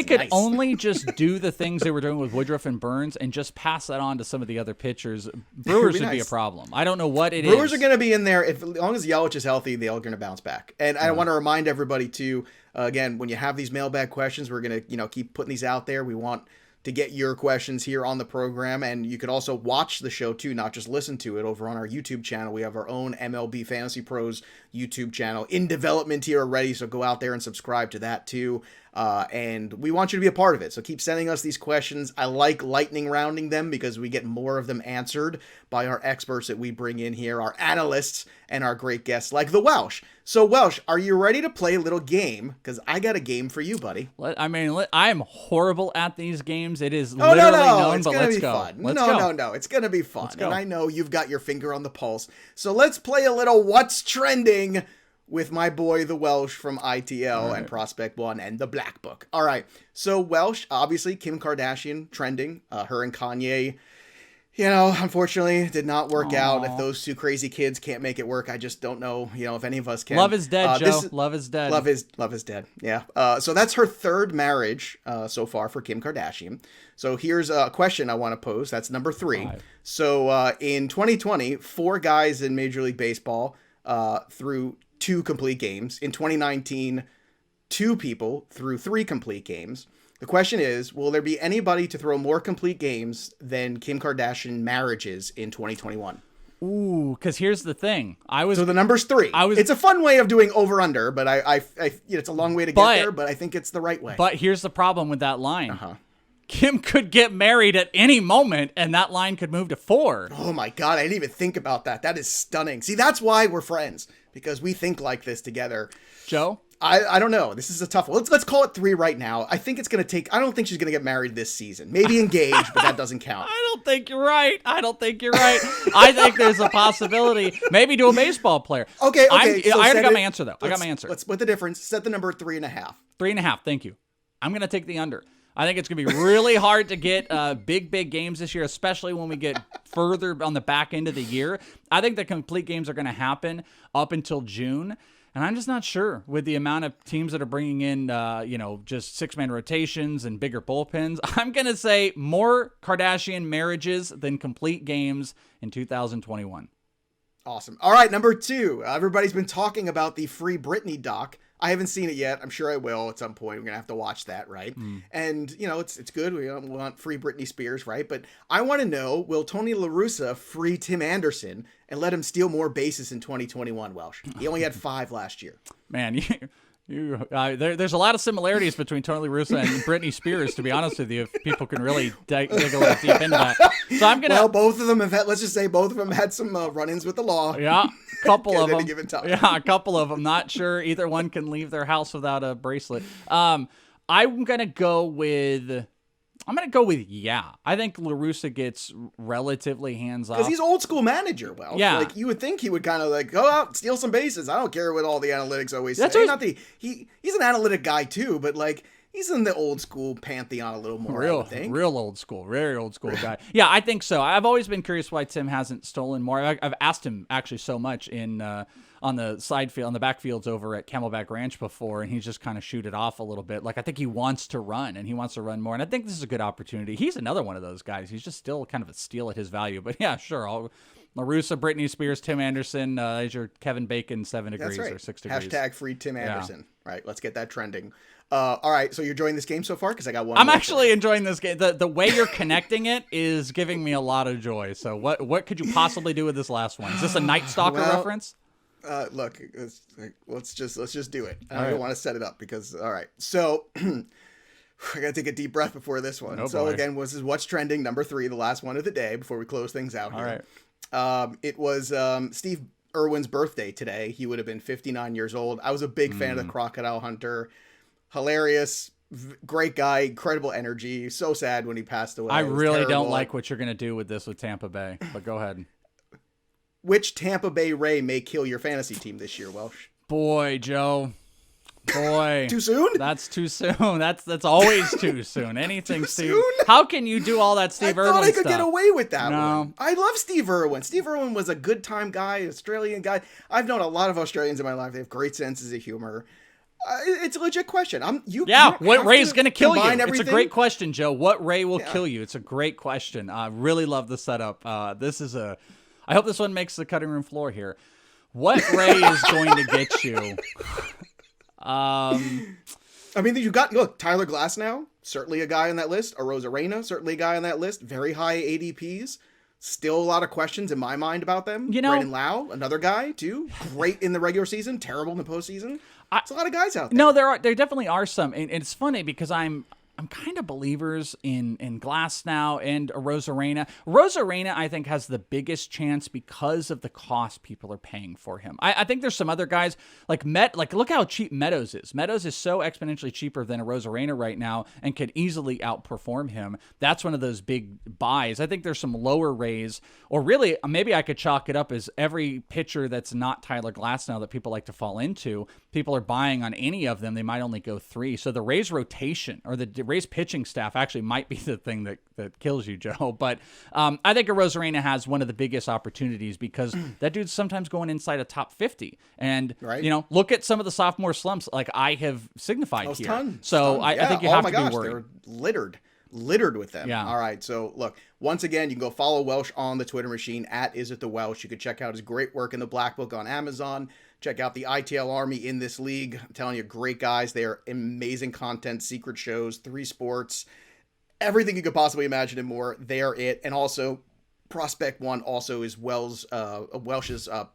could only just do the things they were doing with Woodruff and Burnes and just pass that on to some of the other pitchers, Brewers would be a problem. I don't know what it is. Brewers are going to be in there as long as Yelich is healthy. They're going to bounce back. And I want to remind everybody too. Again, when you have these mailbag questions, we're going to keep putting these out there. We want to get your questions here on the program, and you could also watch the show too, not just listen to it, over on our YouTube channel. We have our own MLB Fantasy Pros YouTube channel in development here already, so go out there and subscribe to that too. And we want you to be a part of it. So keep sending us these questions. I like lightning rounding them because we get more of them answered by our experts that we bring in here, our analysts and our great guests like the Welsh. So Welsh, are you ready to play a little game? Because I got a game for you, buddy. I'm horrible at these games. It is literally known, but let's go. No. It's going to be fun. And I know you've got your finger on the pulse. So let's play a little What's Trending with my boy, the Welsh from ITL and Prospect One and the Black Book. All right. So Welsh, obviously, Kim Kardashian trending. Her and Kanye, unfortunately did not work out. If those two crazy kids can't make it work, I just don't know, if any of us can. Love is dead, Joe. Love is dead. Love is dead. Yeah. So that's her third marriage so far for Kim Kardashian. So here's a question I want to pose. That's number 3. 5. So in 2020, 4 guys in Major League Baseball threw 2 complete games. In 2019, 2 people threw 3 complete games. The question is, will there be anybody to throw more complete games than Kim Kardashian marriages in 2021? Ooh, because here's the thing. So the number's 3. It's a fun way of doing over-under, but I it's a long way to get there, but I think it's the right way. But here's the problem with that line. Kim could get married at any moment, and that line could move to 4. Oh my God, I didn't even think about that. That is stunning. See, that's why we're friends, because we think like this together. Joe? I don't know. This is a tough one. Let's call it 3 right now. I think it's going to take... I don't think she's going to get married this season. Maybe engaged, but that doesn't count. I don't think you're right. I think there's a possibility. Maybe to a baseball player. Okay. I got my answer, though. Let's split the difference. Set the number 3.5. 3.5. Thank you. I'm going to take the under. I think it's going to be really hard to get big games this year, especially when we get further on the back end of the year. I think the complete games are going to happen up until June. And I'm just not sure with the amount of teams that are bringing in, just 6-man rotations and bigger bullpens. I'm going to say more Kardashian marriages than complete games in 2021. Awesome. All right, number 2. Everybody's been talking about the Free Britney doc. I haven't seen it yet. I'm sure I will at some point. We're going to have to watch that, right? And, it's good. We want free Britney Spears, right? But I want to know, will Tony La Russa free Tim Anderson and let him steal more bases in 2021, Welsh? He only had 5 last year. Man, there's a lot of similarities between Tony La Russa and Britney Spears, to be honest with you, if people can really dig a little deep into that. So I'm going to... Well, both of them have had, let's just say both of them had some run-ins with the law. Yeah. Couple of them. Yeah, a couple of them. Not sure either one can leave their house without a bracelet. I'm gonna go with yeah. I think La Russa gets relatively hands off because he's old school manager. Well, yeah, like you would think he would kind of go out, steal some bases. I don't care what all the analytics always say. He's an analytic guy too, but he's in the old school pantheon a little more. Real old school, very old school guy. Yeah, I think so. I've always been curious why Tim hasn't stolen more. I've asked him actually so much on the side field, on the backfields over at Camelback Ranch before, and he's just kind of shoot it off a little bit. I think he wants to run, and he wants to run more. And I think this is a good opportunity. He's another one of those guys. He's just still kind of a steal at his value. But yeah, sure. La Russa, Britney Spears, Tim Anderson, is your Kevin Bacon 7 degrees or 6 degrees. Hashtag free Tim Anderson. Yeah. Right, let's get that trending. All right, so you're enjoying this game so far? Because I got one. I'm actually enjoying this game. The way you're connecting it is giving me a lot of joy. So what could you possibly do with this last one? Is this a Night Stalker reference? Look, let's just do it. I don't want to set it up because all right. So I gotta take a deep breath before this one. Again, this is what's trending number 3, the last one of the day before we close things out here. All right. It was Steve Irwin's birthday today. He would have been 59 years old. I was a big fan of the Crocodile Hunter. Hilarious, Great guy, incredible energy. So sad when he passed away. I really don't like what you're going to do with this with Tampa Bay, but go ahead. Which Tampa Bay Ray may kill your fantasy team this year, Welsh? Boy, Joe. Boy. Too soon? That's too soon. That's always too soon. Anything, too Steve. Soon? How can you do all that Steve Irwin stuff? I thought I could get away with that one. I love Steve Irwin. Steve Irwin was a good time guy, Australian guy. I've known a lot of Australians in my life. They have great senses of humor. It's a legit question. What Ray is going to kill you? Everything? It's a great question, Joe. What Ray will kill you? It's a great question. I really love the setup. I hope this one makes the cutting room floor here. What Ray is going to get you? I mean, you got Tyler Glasnow, certainly a guy on that list. Arozarena, certainly a guy on that list. Very high ADPs. Still a lot of questions in my mind about them. Brandon Lau, another guy too. Great in the regular season, terrible in the postseason. There's a lot of guys out there. No, there definitely are some, and it's funny because I'm kind of believers in Glasnow and Arozarena. Arozarena, I think, has the biggest chance because of the cost people are paying for him. I think there's some other guys like look how cheap Meadows is. Meadows is so exponentially cheaper than Arozarena right now and could easily outperform him. That's one of those big buys. I think there's some lower rays, or really maybe I could chalk it up as every pitcher that's not Tyler Glasnow that people like to fall into. People are buying on any of them. They might only go 3. So the Rays rotation or the Rays pitching staff actually might be the thing that kills you, Joe. But I think Arozarena has one of the biggest opportunities because that dude's sometimes going inside a top 50. And, look at some of the sophomore slumps like I have signified here. Tons. I think you have to be worried. They're littered with them. Yeah. All right. So look, once again, you can go follow Welsh on the Twitter machine at @IsItTheWelsh. You can check out his great work in the Black Book on Amazon. Check out the ITL Army in this league. I'm telling you, great guys. They are amazing content, secret shows, 3 sports, everything you could possibly imagine and more. They are it. And also, Prospect One also is Welsh's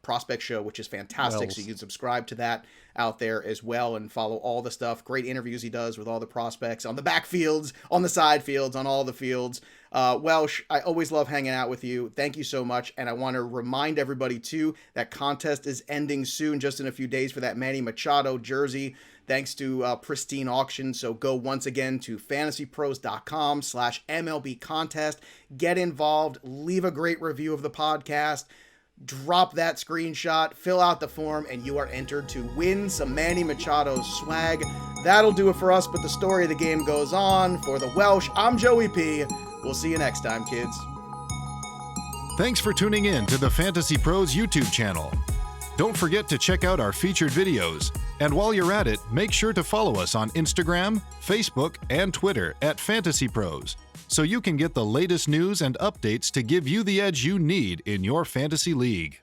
prospect show, which is fantastic. Wells. So you can subscribe to that out there as well and follow all the stuff. Great interviews he does with all the prospects on the backfields, on the side fields, on all the fields. Welsh, I always love hanging out with you. Thank you so much. And I want to remind everybody too, that contest is ending soon, just in a few days, for that Manny Machado jersey, thanks to Pristine Auction. So go once again to fantasypros.com/MLB contest. Get involved. Leave a great review of the podcast. Drop that screenshot, fill out the form, and you are entered to win some Manny Machado swag. That'll do it for us, but the story of the game goes on. For the Welsh, I'm Joey P. We'll see you next time, kids. Thanks for tuning in to the Fantasy Pros YouTube channel. Don't forget to check out our featured videos. And while you're at it, make sure to follow us on Instagram, Facebook, and Twitter at Fantasy Pros, so you can get the latest news and updates to give you the edge you need in your fantasy league.